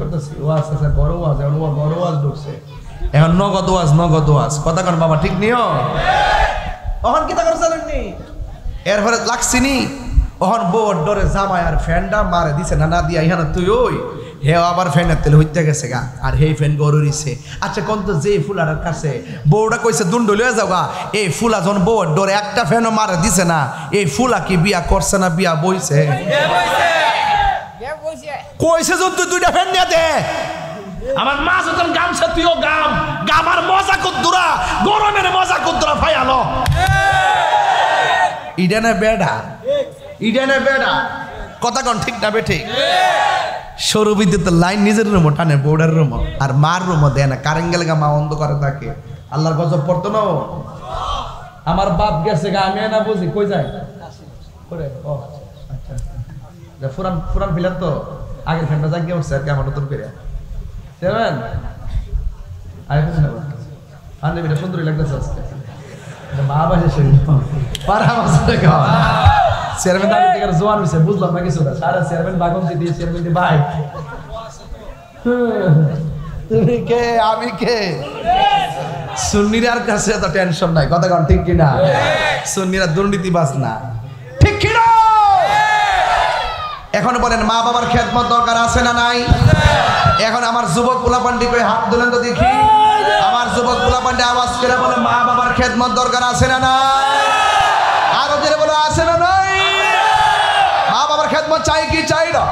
Speaker 1: করতেছি ওয়াজ আছে বড় ওয়াজ ঢুকছে এখন নগদ ওয়াজ কথা কন বাবা ঠিক নিও অহন কিতা করে জানেননি এরপরে লাগছে নি অহন বোর ডরে জামাই আর ফ্যানটা মারে দিছে না দিয়া ইহানা তুই ওই হে আবার ফ্যানের তেল হইতে গেছে গা আর হে ফ্যান গরুরিছে আচ্ছা কোন তো যে ফুলার কাছে বউটা কইছে দুন্ড লয়ে যাও গা এই ফুলা যখন বউর ডরে একটা ফ্যানও মারে দিছে না এই ফুলা কি বিয়া করছে না বিয়া বইছে কইছে যখন তুই দুইটা ফ্যান নিয়ে দে আমার মা যখন গামছা তুইও গামার মজা কুদ্দুরা গরমের মজা কুদ্দুরা ফাইয়ালো ইডানে বেডা কথা কন ঠিক না বে ঠিক সরু বিদ্যুৎ লাইন নিজের রুমও টানে বউডার রুমও আর মার রুমও দেয় না কারেন্ট গেলে মা অন্ধকারে থাকে আল্লাহর গজব পড়তো না আমার বাপ গেছে গা আমি না বুঝি কই যায় করে ও আচ্ছা ফুরান ফিলার তো আগের ফ্যানটা জাগিয়ে উঠছে আর কি আমার নতুন করে চেয়ারম্যান আরে আনলে সুন্দরী লাগতেছে আজকে বাবা এসে পারা মাসে খাওয়া চেয়ারম্যান দাঁড়িয়ে থেকে জোয়ান হয়েছে বুঝলাম না কিছু না সারা চেয়ারম্যান বাগমতি দিয়ে চেয়ারম্যান দিয়ে ভাই তুমি কে আমি কে সুন্নিরার কাছে তো টেনশন নাই কথা কন ঠিক কিনা সুন্নিরা দুর্নীতিবাজ না ঠিক কিনা এখন বলেন মা বাবার খেদমত দরকার আছে না নাই এখন আমার যুবক পোলাপান্ডি কই হাত তুলেন তো দেখি আমার যুবক পোলাপান্ডি আওয়াজ করে বলে মা বাবার খেদমত দরকার আছে না নাই আরো জোরে বলে আছে না নাই মা বাবার খেদমত চাই কি চাই না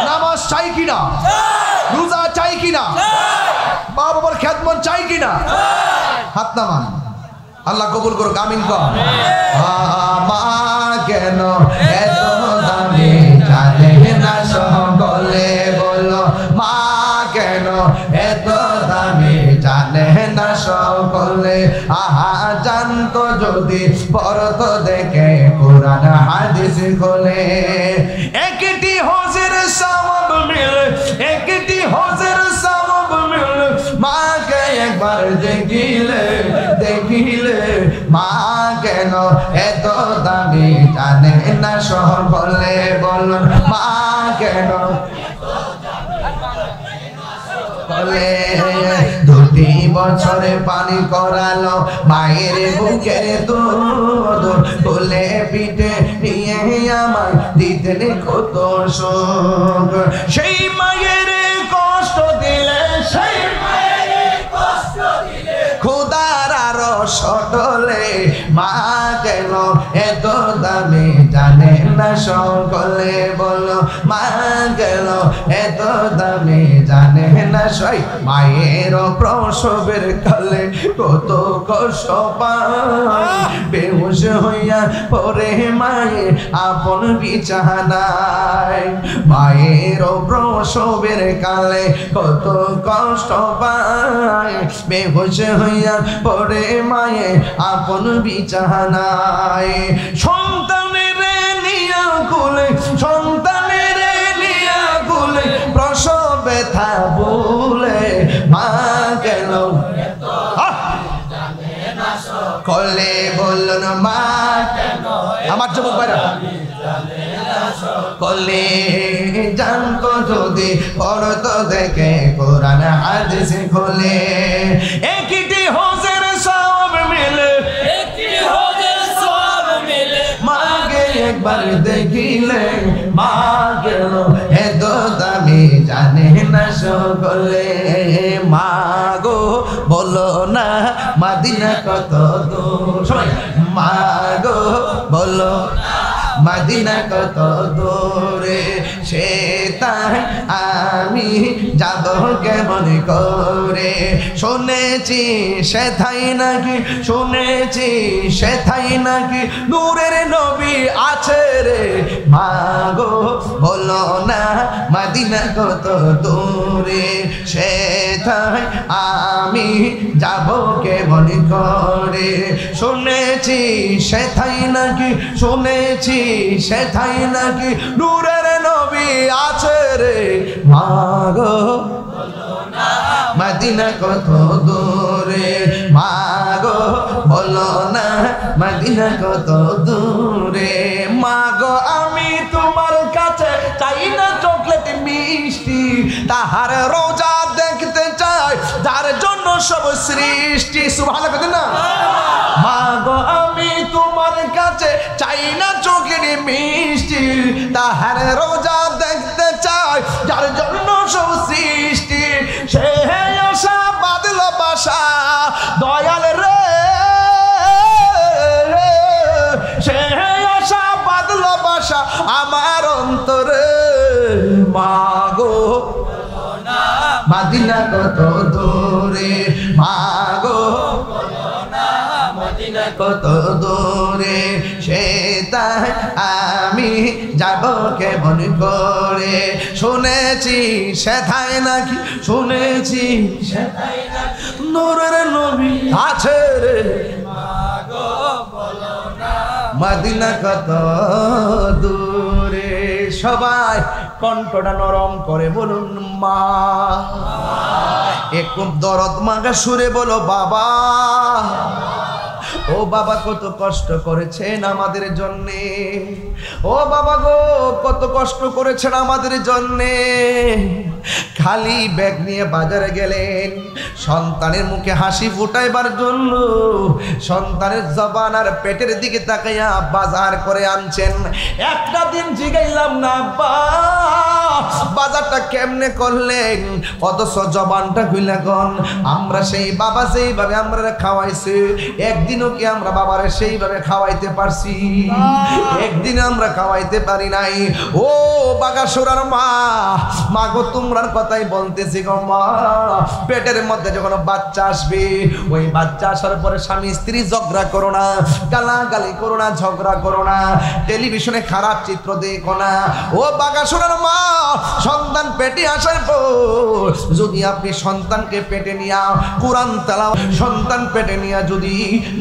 Speaker 1: নামাজ চাই কি না রোজা চাই কি না মা বাবার খেদমত চাই কি না হাত নামান আল্লাহ কবুল করুক আমিন কর মা কেন এত দামি জানে না সকলে বলো মা কেন এত দামি জানে না সকলে আহা জানতো যদি পড়তো দেখে কোরআন হাদিস খোলে একটি হজের সওয়াব মিলে একটি হজের সওয়াব মিলে মাকে একবার দেখিলে মা কেন এত দামি জানে না সকলে বলো মা কেন দুটি বছরে পানি করালো মায়ের বুকের দুধ বলে পিঠে নিয়ে আমার দিতেন কত সুখ সেই মায়ের কষ্ট দিলে সেই খুদার আরো সটলে মা কেন এত দামি জানে না সকলে বলো মা কেন এত দামি জানে না সই মায়ের প্রসবের কালে কত কষ্ট পায় বেহুশ হইয়া পরে মায়ে আপন বিছানায় মায়ের প্রসবের কালে কত কষ্ট পায় বেহুশ হইয়া পরে মায়ে আপন বিছানায় সন্তানের নিয়া কুলে সন্তানের নিয়া কুলে প্রসব ব্যথা বলে মা গেল কলে বলল মা আমার যুবক ভাইরা কলে জানতো যদি পড়তো দেখে কোরআন হাদিস খোলে একটি হজের সওয়াব মিলে মাকে একবার দেখিলে মা গেল এত দামি জানে না সকলে মা গো বলো না মদিনা কত দূর সবাই মা গো বলো মদিনা কত দূরে সে তাই আমি যাব কেমন করে শুনেছি সেথাই নাকি শুনেছি সেথাই নাকি নূরের নবী আছে রে মা গো বলো না মদিনা কত দূরে সে সেথায় আমি যাব কেমন করে। শুনেছি সেথাই নাকি, শুনেছি সেথাই নাকি নূরের নবী আছে রে মাগো মদিনা কত দূরে, মাগো বলো না মদিনা কত দূরে। মাগো আমি তোমার কাছে চাই না চকলেট মিষ্টি, তাহার রোজা দেখতে চাই যার জন্য সব সৃষ্টি। সুবহানাল্লাহ না। মাগো আমি তোমার কাছে চাই না চকলেট মিষ্টি, তাহার রোজা দেখতে চাই যার জন্য সব সৃষ্টি। সে আশা বাদল বাসা দয়াল রে, সে আশা বাদল বাসা আমার অন্তরে। মাগো মদিনা কত দূরে, মাগো মদিনা কত দূরে, সেটাই আমি যাব কেমন করে। শুনেছি সেথায় নাকি, শুনেছি সেথায় নাকি নূরের নবী আছে রে মাগো বলো না মদিনা কত দূরে। সবাই কণ্ঠটা নরম করে বলুন মা, একটু দরদ মাগা সুরে বলো বাবা। ও বাবা কত কষ্ট করেছেন আমাদের জন্যে, ও বাবা গো কত কষ্ট করেছেন আমাদের জন্যে। খালি ব্যাগ নিয়ে বাজারে গেলেন সন্তানের মুখে হাসি ফুটাইবার জন্য, সন্তানের জবান আর পেটের দিকে তাকাইয়া বাজার করে আনছেন। একটা দিন জিগাইলাম না আব্বা বাজারটা কেমনে করলেন, অথচ জবানটা খুইলা গন। আমরা সেই বাবা সেইভাবে আমরা খাওয়াইছি, একদিনও কি আমরা বাবারে সেইভাবে খাওয়াইতে পারছি? একদিন আমরা খাওয়াইতে পারি নাই। ও বাগাসুরার মা, মা গো তোমরার কথাই বলতেছি গো মা। পেটের মধ্যে যখন বাচ্চা আসবে, ওই বাচ্চা আসার পরে স্বামী স্ত্রী ঝগড়া করো না, গালাগালি করো না, ঝগড়া করো না, টেলিভিশনে খারাপ চিত্র দেখো না। ও বাগাসুরার মা, সন্তান পেটে আসার পর যদি আপনি সন্তানকে পেটে নিয়া কোরআন তেলাওয়াত, সন্তান পেটে নিয়া যদি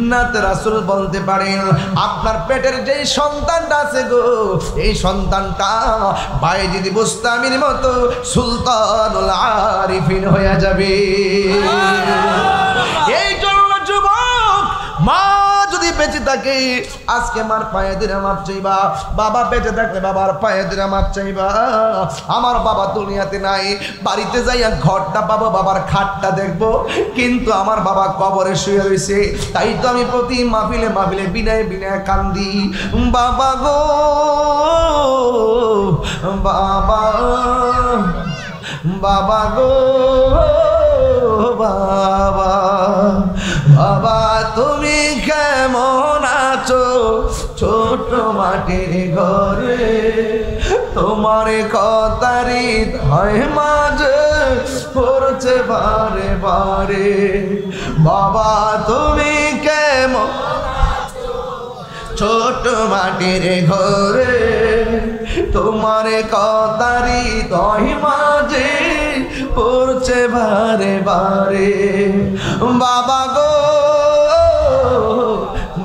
Speaker 1: নাতে রাসূল বলতে পারেন, আপনার পেটের যে সন্তানটা আছে গো, এই সন্তানটা বায়েজিদ বুস্তামির মতো সুলতানুল আরিফিন হয়ে যাবে। এই জন্য যুবক, মা যদি বেঁচে থাকে আজকে মার পায়ে দিলে মাপ চাইবা, বাবা বেঁচে থাকলে বাবার পায়ে দিলে মাপ চাইবা। আমার বাবা দুনিয়াতে নাই, বাড়িতে যাইয়া ঘরটা পাবো, বাবার খাটটা দেখবো, কিন্তু আমার বাবা কবরে শুয়ে রয়েছে। তাই তো আমি প্রতি মাহফিলে মাহফিলে বিনায় বিনায় কান্দি, বাবা গো বাবা, বাবা গো বাবা, বাবা তুমি কেমন আছো ছোট মাটির ঘরে, তোমার কথারি হয় মাঝে পড়ছে বারে বারে। বাবা তুমি কেমন ছোট মাটির ঘরে, তোমার কথারি দয় মাঝে পড়ছে বারে বারে। বাবা গো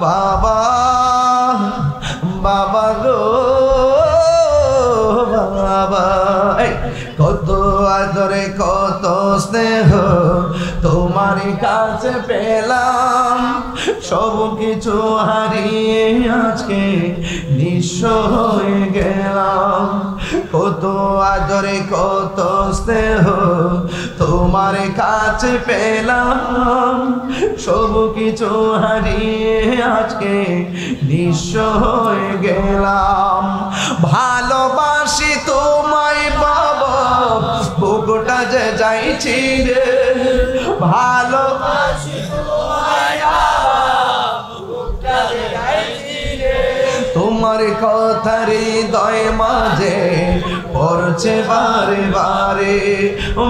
Speaker 1: বাবা, বাবা গো বাবা, কত আদরে কত স্নেহ তোমার কাছে পেলাম, সব কিছু হারিয়ে আজকে নিঃস্ব হয়ে গেলাম। কত আদরে কত স্নেহ তোমার কাছে পেলাম, সব কিছু হারিয়ে আজকে নিঃস্ব হয়ে গেলাম। ভালোবাসি তোমায় বাবা, বুকটা যে যাইছি রে, ভালোবাসি তোমায় বুকটা যে যাইছি রে, তোমার কথা হৃদয় মাঝে পড়ছে বারে বারে।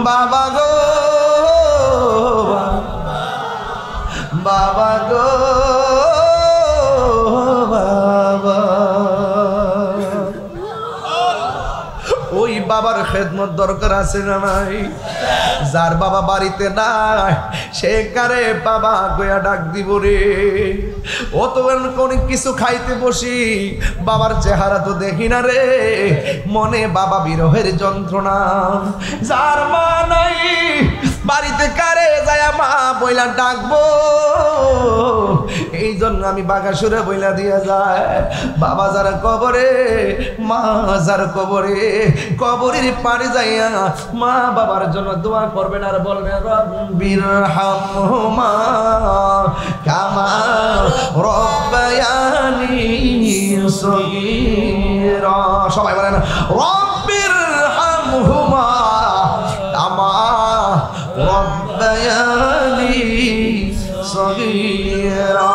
Speaker 1: বাবা গো বাবা গো বাবা, ওই বাবা বাবার খেদমত দরকার আছে না নাই? যার বাবা বাড়িতে নাই সে কারে বাবা কইয়া ডাক দিব রে? ও তো অনেক কিছু খাইতে বসি, বাবার চেহারা তো দেখি না রে, মনে বাবা বিরহের যন্ত্রণা। যার মা নাই বাড়িতে কারে যায় মা বইলা ডাকবো? এই জন্য আমি বাগাসুরে বইলা দিয়া যায়, বাবা যারা কবরে, মা যার কবরে, কবরের পাড়ে যাইয়া মা বাবার জন্য দোয়া করবেন আর বলবেন রব্বির হামহুমা কামা রব্বায়ানি সগীরা। সবাই বলেন রব্বির হামহুমা কামা রব্বায়ানি সগীরা।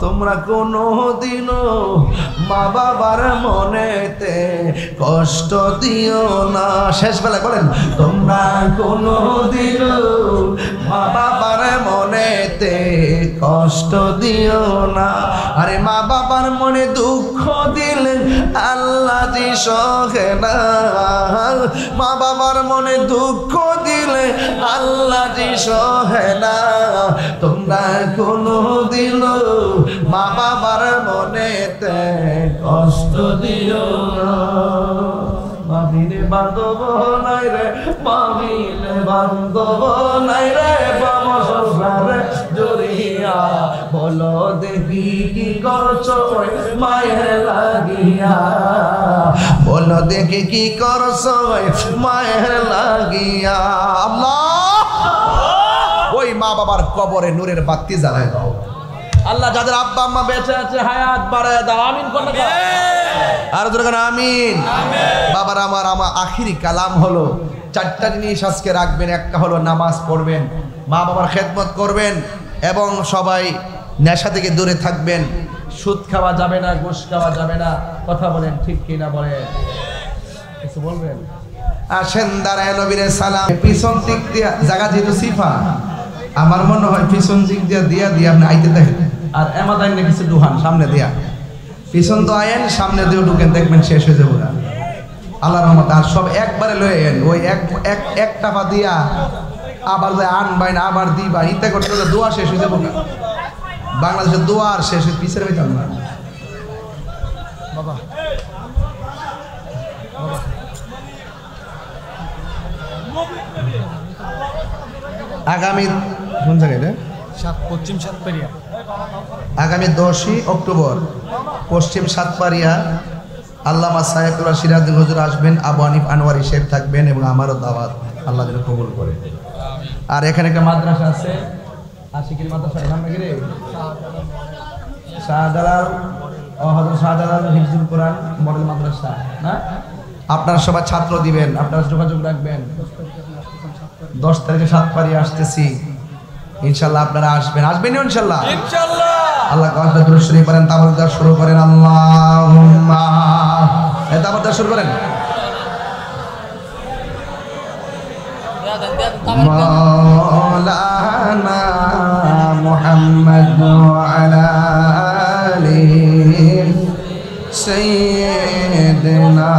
Speaker 1: তোমরা কোনো দিনও মা বাবার মনেতে কষ্ট দিও না। শেষ বেলায় বলেন তোমরা কোনো দিনও মা বাবার মনেতে কষ্ট দিও না। আরে মা বাবার মনে দুঃখ দিলে আল্লাহ জি সহে না। মা বাবার মনে দুঃখ দিলে আল্লাহ জি সহে না। তোমরা কোনো দিনও মা বাবার মনেতে কষ্ট দিও না। মামিনে বান্ধব নাই রে, মামিনে বান্ধব নাই রে, বাবা সংসারে জড়িয়া। বলো দেখি কি করছো মায়ের লাগিয়া, বলো দেখি কি করছো মায়ের লাগিয়া। আল্লাহ ওই মা বাবার কবরে নূরের বাতি জ্বালায় দাও। আল্লাহ যাদের আব্বা আম্মা বেঁচে আছে হায়াত বাড়ায় দাও। আমিন কোন আর যখন আমিন। বাবার আমার আখিরি কালাম হলো চারটা জিনিস আজকে রাখবেন। একটা হলো নামাজ পড়বেন, মা বাবার খেদমত করবেন এবং সবাই নেশা থেকে দূরে থাকবেন। সুদ খাওয়া যাবে না, ঘুষ খাওয়া যাবে না। কথা বলেন ঠিক কিনা বলেন? কিছু বলবেন? আসেন দাঁড়ায় নবীরে সালাম। পিছন দিক দিয়া জায়গা যেহেতু সিফা, আমার মনে হয় পিছন দিক দিয়া দিয়া দিয়া আপনি আইতে দেখেন। আর এমাদাইন কিছু দুহান সামনে দিয়া, পিছন তো আয়েন, সামনে দিয়েও ঢুকেন, দেখবেন শেষ হয়ে যাবো না আল্লাহর রহমতে। আর সব একবারে লয়ে এন, ওই এক টাকা দিয়া আবার আনবাই না, আবার দিবা, ইত্যা করতে দোয়া শেষ হয়ে যাবো না। বাংলাদেশের দোয়া আর শেষ হয়ে পিছের হইতাম না বাবা। আগামী কোন জায়গায় রে?
Speaker 2: পশ্চিম সাতপাড়িয়া।
Speaker 1: আগামী 10ই অক্টোবর পশ্চিম সাতপাড়িয়া আল্লামা সাহেবুল্লাহ সিরাজুল হুজুর আসবেন, আবু হানিফ আনোয়ারি সাহেব থাকবেন এবং আমারও দাওয়াত আল্লাহ যেন কবুল করে। আর এখানে একটা মাদ্রাসা আছে, আশিকির মাদ্রাসার নাম নাকি রে? শাহজালাল হযরত শাহজালাল হিফজুল কোরআন মডেল মাদ্রাসা না? আপনারা সবাই ছাত্র দিবেন, আপনারা যোগাযোগ রাখবেন। 10 তারিখে সাতপাড়িয়া আসতেছি, ইনশাআল্লাহ আপনারা আসবেন। আসবেন ইনশাআল্লাহ?
Speaker 2: ইনশাআল্লাহ।
Speaker 1: আল্লাহ কাছে দুরূদ শরীফ পড়েন, তাবারক শুরু করেন। আল্লাহুম্মা তাবারক শুরু করেন। মাওলানা মুহাম্মদ ওয়া আলা আলিহি সাইয়্যিদিনা।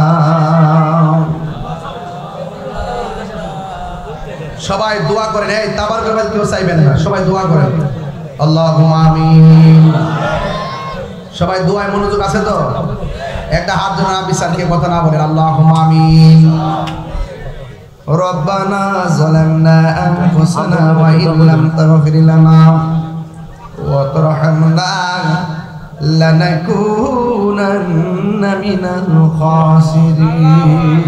Speaker 1: সবাই দোয়া করেন। এই তাবারকের বাদ কেউ চাইবেন না, সবাই দোয়া করেন। আল্লাহুম্মা আমিন। সবাই দোয়ায় মনোযোগ আছে তো? একটা হাত জোড়া বিচারকে কথা না বলেন। আল্লাহুম্মা আমিন। রব্বানা যালামনা আনফুসানা ওয়া ইন লাম তাগফির লানা ওয়া তারহামনা লানাকুনান্না মিনাল খাসিরিন।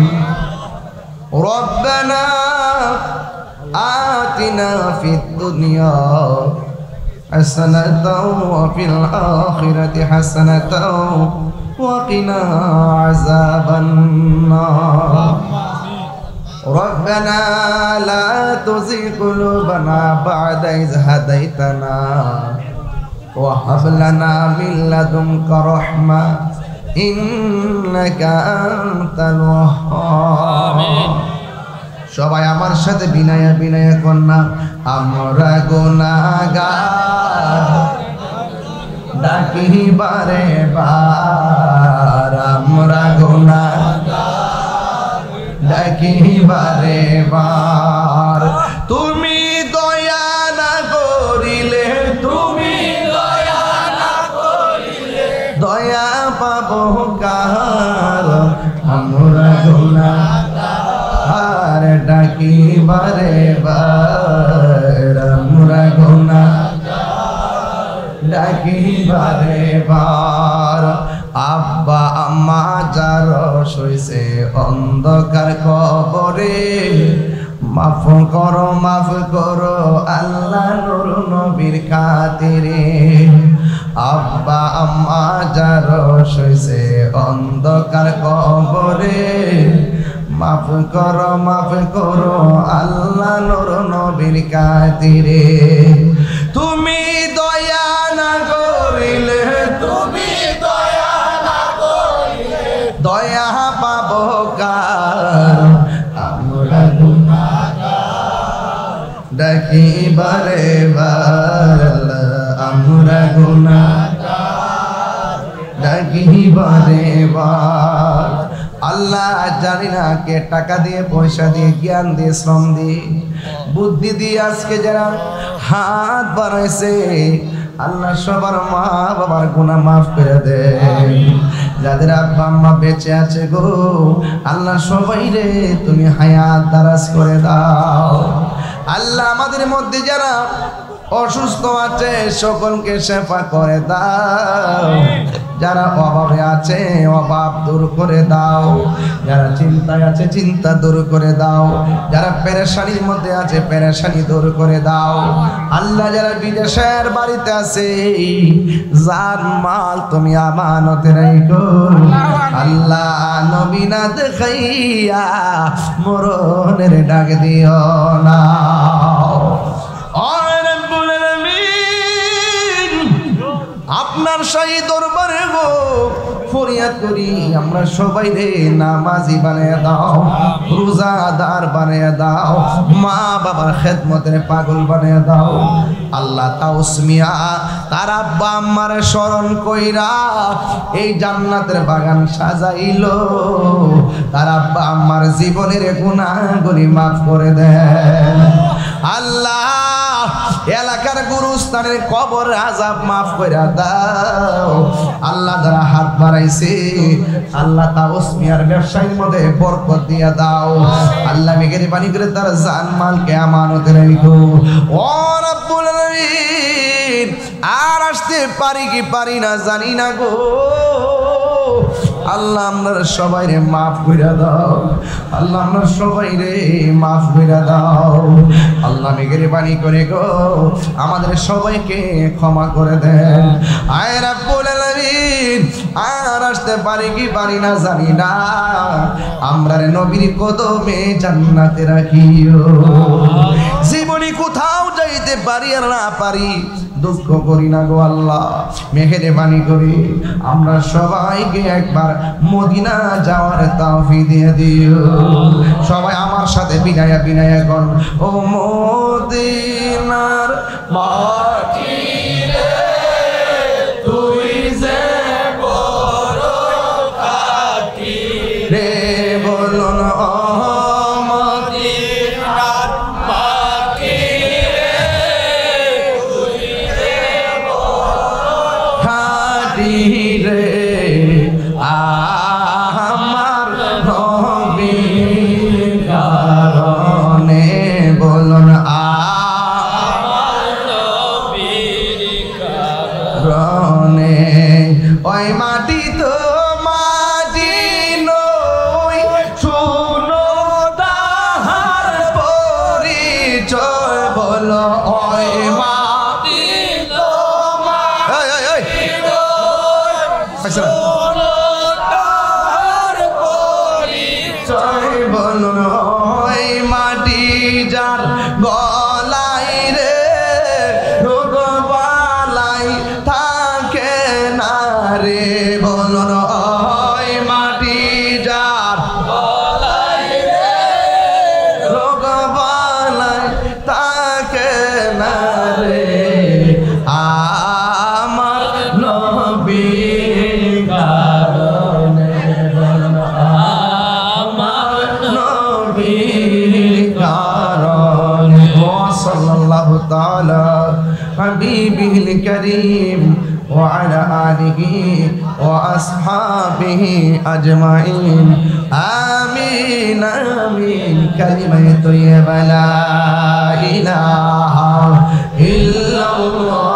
Speaker 1: রব্বানা আতিনা ফিদ দুনিয়া হাসানাতাও ওয়া ফিল আখিরাতি হাসানাতাও ওয়া কিনা আযাবান নার। রব্বানা লা তুযিগ কুলুবানা বা'দা ইয হাদাইতানা ওয়া হাব লানা মিন লাদুনকা রাহমা ইন্নাকা আনতাল ওয়াহ্হাব। সবাই আমার সাথে বিনয় বিনয় কন্যা, আমরা গুনাহগার ডাকি বারে বার, আমরা গুনাহগার ডাকি বারে বার। তুমি দয়া না করিলে, তুমি দয়া না করিলে দয়া পাবো কার, আমরা গুনাহগার ডাকি বারে বার, আমরা গুনাহগার ডাকি বারে বার। আব্বা আম্মা যার শুইছে অন্ধকার কবরে, মাফ করো আল্লাহ নূর নবীর খাতিরে। আব্বা আম্মা যার শুইছে অন্ধকার কবরে, মাফ করো আল্লাহ নূর নবীর খাতিরে। তুমি দয়া না করিলে, তুমি দয়া না করিলে দয়া পাবো কার, আমরা গুনাহগার ডাকি বারে বার, আমরা গুনাহগার ডাকি বারে বার। আল্লাহ জানি না কে টাকা দিয়ে, পয়সা দিয়ে, জ্ঞান দিয়ে, শ্রম দিয়ে, বুদ্ধি দিয়ে আজকে যারা হাত বাড়াইছে, আল্লাহ সবার মা বাবার গুনাহ মাফ করে দেন। যাদের আব্বা আম্মা বেঁচে আছে গো, আল্লাহ সবাই রে তুমি হায়াত দারাজ করে দাও। আল্লাহ আমাদের মধ্যে যারা অসুস্থ আছে সকলকে শেফা করে দাও। যারা অভাবে আছে অভাব দূর করে দাও। যারা চিন্তায় আছে চিন্তা দূর করে দাও। যারা পেরেশানির মধ্যে আছে পেরেশানি দূর করে দাও। আল্লাহ যারা বিদেশের বাড়িতে আছে, যার মাল তুমি আমানতে রাখো, আল্লাহ নবী না দেখাইয়া মরণের ডাক দিও না। আপনার শাহী দরবারে গো ফরিয়াদ করি, আমরা সবাই রে নামাজি বানিয়ে দাও, রোজাদার বানিয়ে দাও, মা বাবার খেদমতের পাগল বানিয়ে দাও। আল্লাহ তাউসমিয়া তার আব্বা আম্মার স্মরণ কইরা এই জান্নাতের বাগান সাজাইলো, তার আব্বা আম্মার জীবনের গুনাহগুলি মাফ করে দেন। আল্লাহ এলাকার গুরুস্থানের কবর আযাব মাফ করে দাও। আল্লাহ যারা হাত বাড়াইছে আল্লাহ তাওসমিয়ার ব্যবসায়ের মধ্যে বরকত দিয়া দাও। আল্লাহ মেহেরবানি করে তার জান মালকে আমানতে রাখো। ও রব্বুল আলামিন, আর আসতে পারি কি পারি না জানি না গো, আল্লাহ আমরা সবাই রে মাফ করে দাও। আল্লাহ আমরা সবাই রে মাফ করে দাও। আল্লাহ মেহেরবানি করে গো আমাদের সবাইকে ক্ষমা করে দেন। আয় রব্বুল আলামিন, আর আসতে পারি কি পারি না জানি না, আমরা রে নবীর কদমে জান্নাতে রাখিও। জীবনে কোথাও যাইতে পারি আর না পারি দুঃখ করি না গো আল্লাহ, মেহেরবানি করি আমরা সবাইকে একবার মদিনা যাওয়ার তৌফিক দিয়ে দিও। সবাই আমার সাথে বিনায়া বিনায়া গণ, ও মদিনার মাটি রে তুই যে বড় খাঁটি রে, বলুন ও মদিনার মাটি রে তুই যে বড় খাঁটি রে, আমার নবীর কারণে, বলুন আমার নবীর কারণে। ওই মাটি তো মাটি নই, শুনো তাহার পরিচয়, বলো ওই মাটি তো মাটি নই, বলুন ওই মাটি যার গলাই রে রোগ বালাই থাকে না রে, বলুন ওই মাটি যার গলাই রে রোগ বালাই থাকে না রে, আমার নবী على حبيبه الكريم وعلى آله وأصحابه أجمعين آمين آمين كلمة طيبة لا إله إلا الله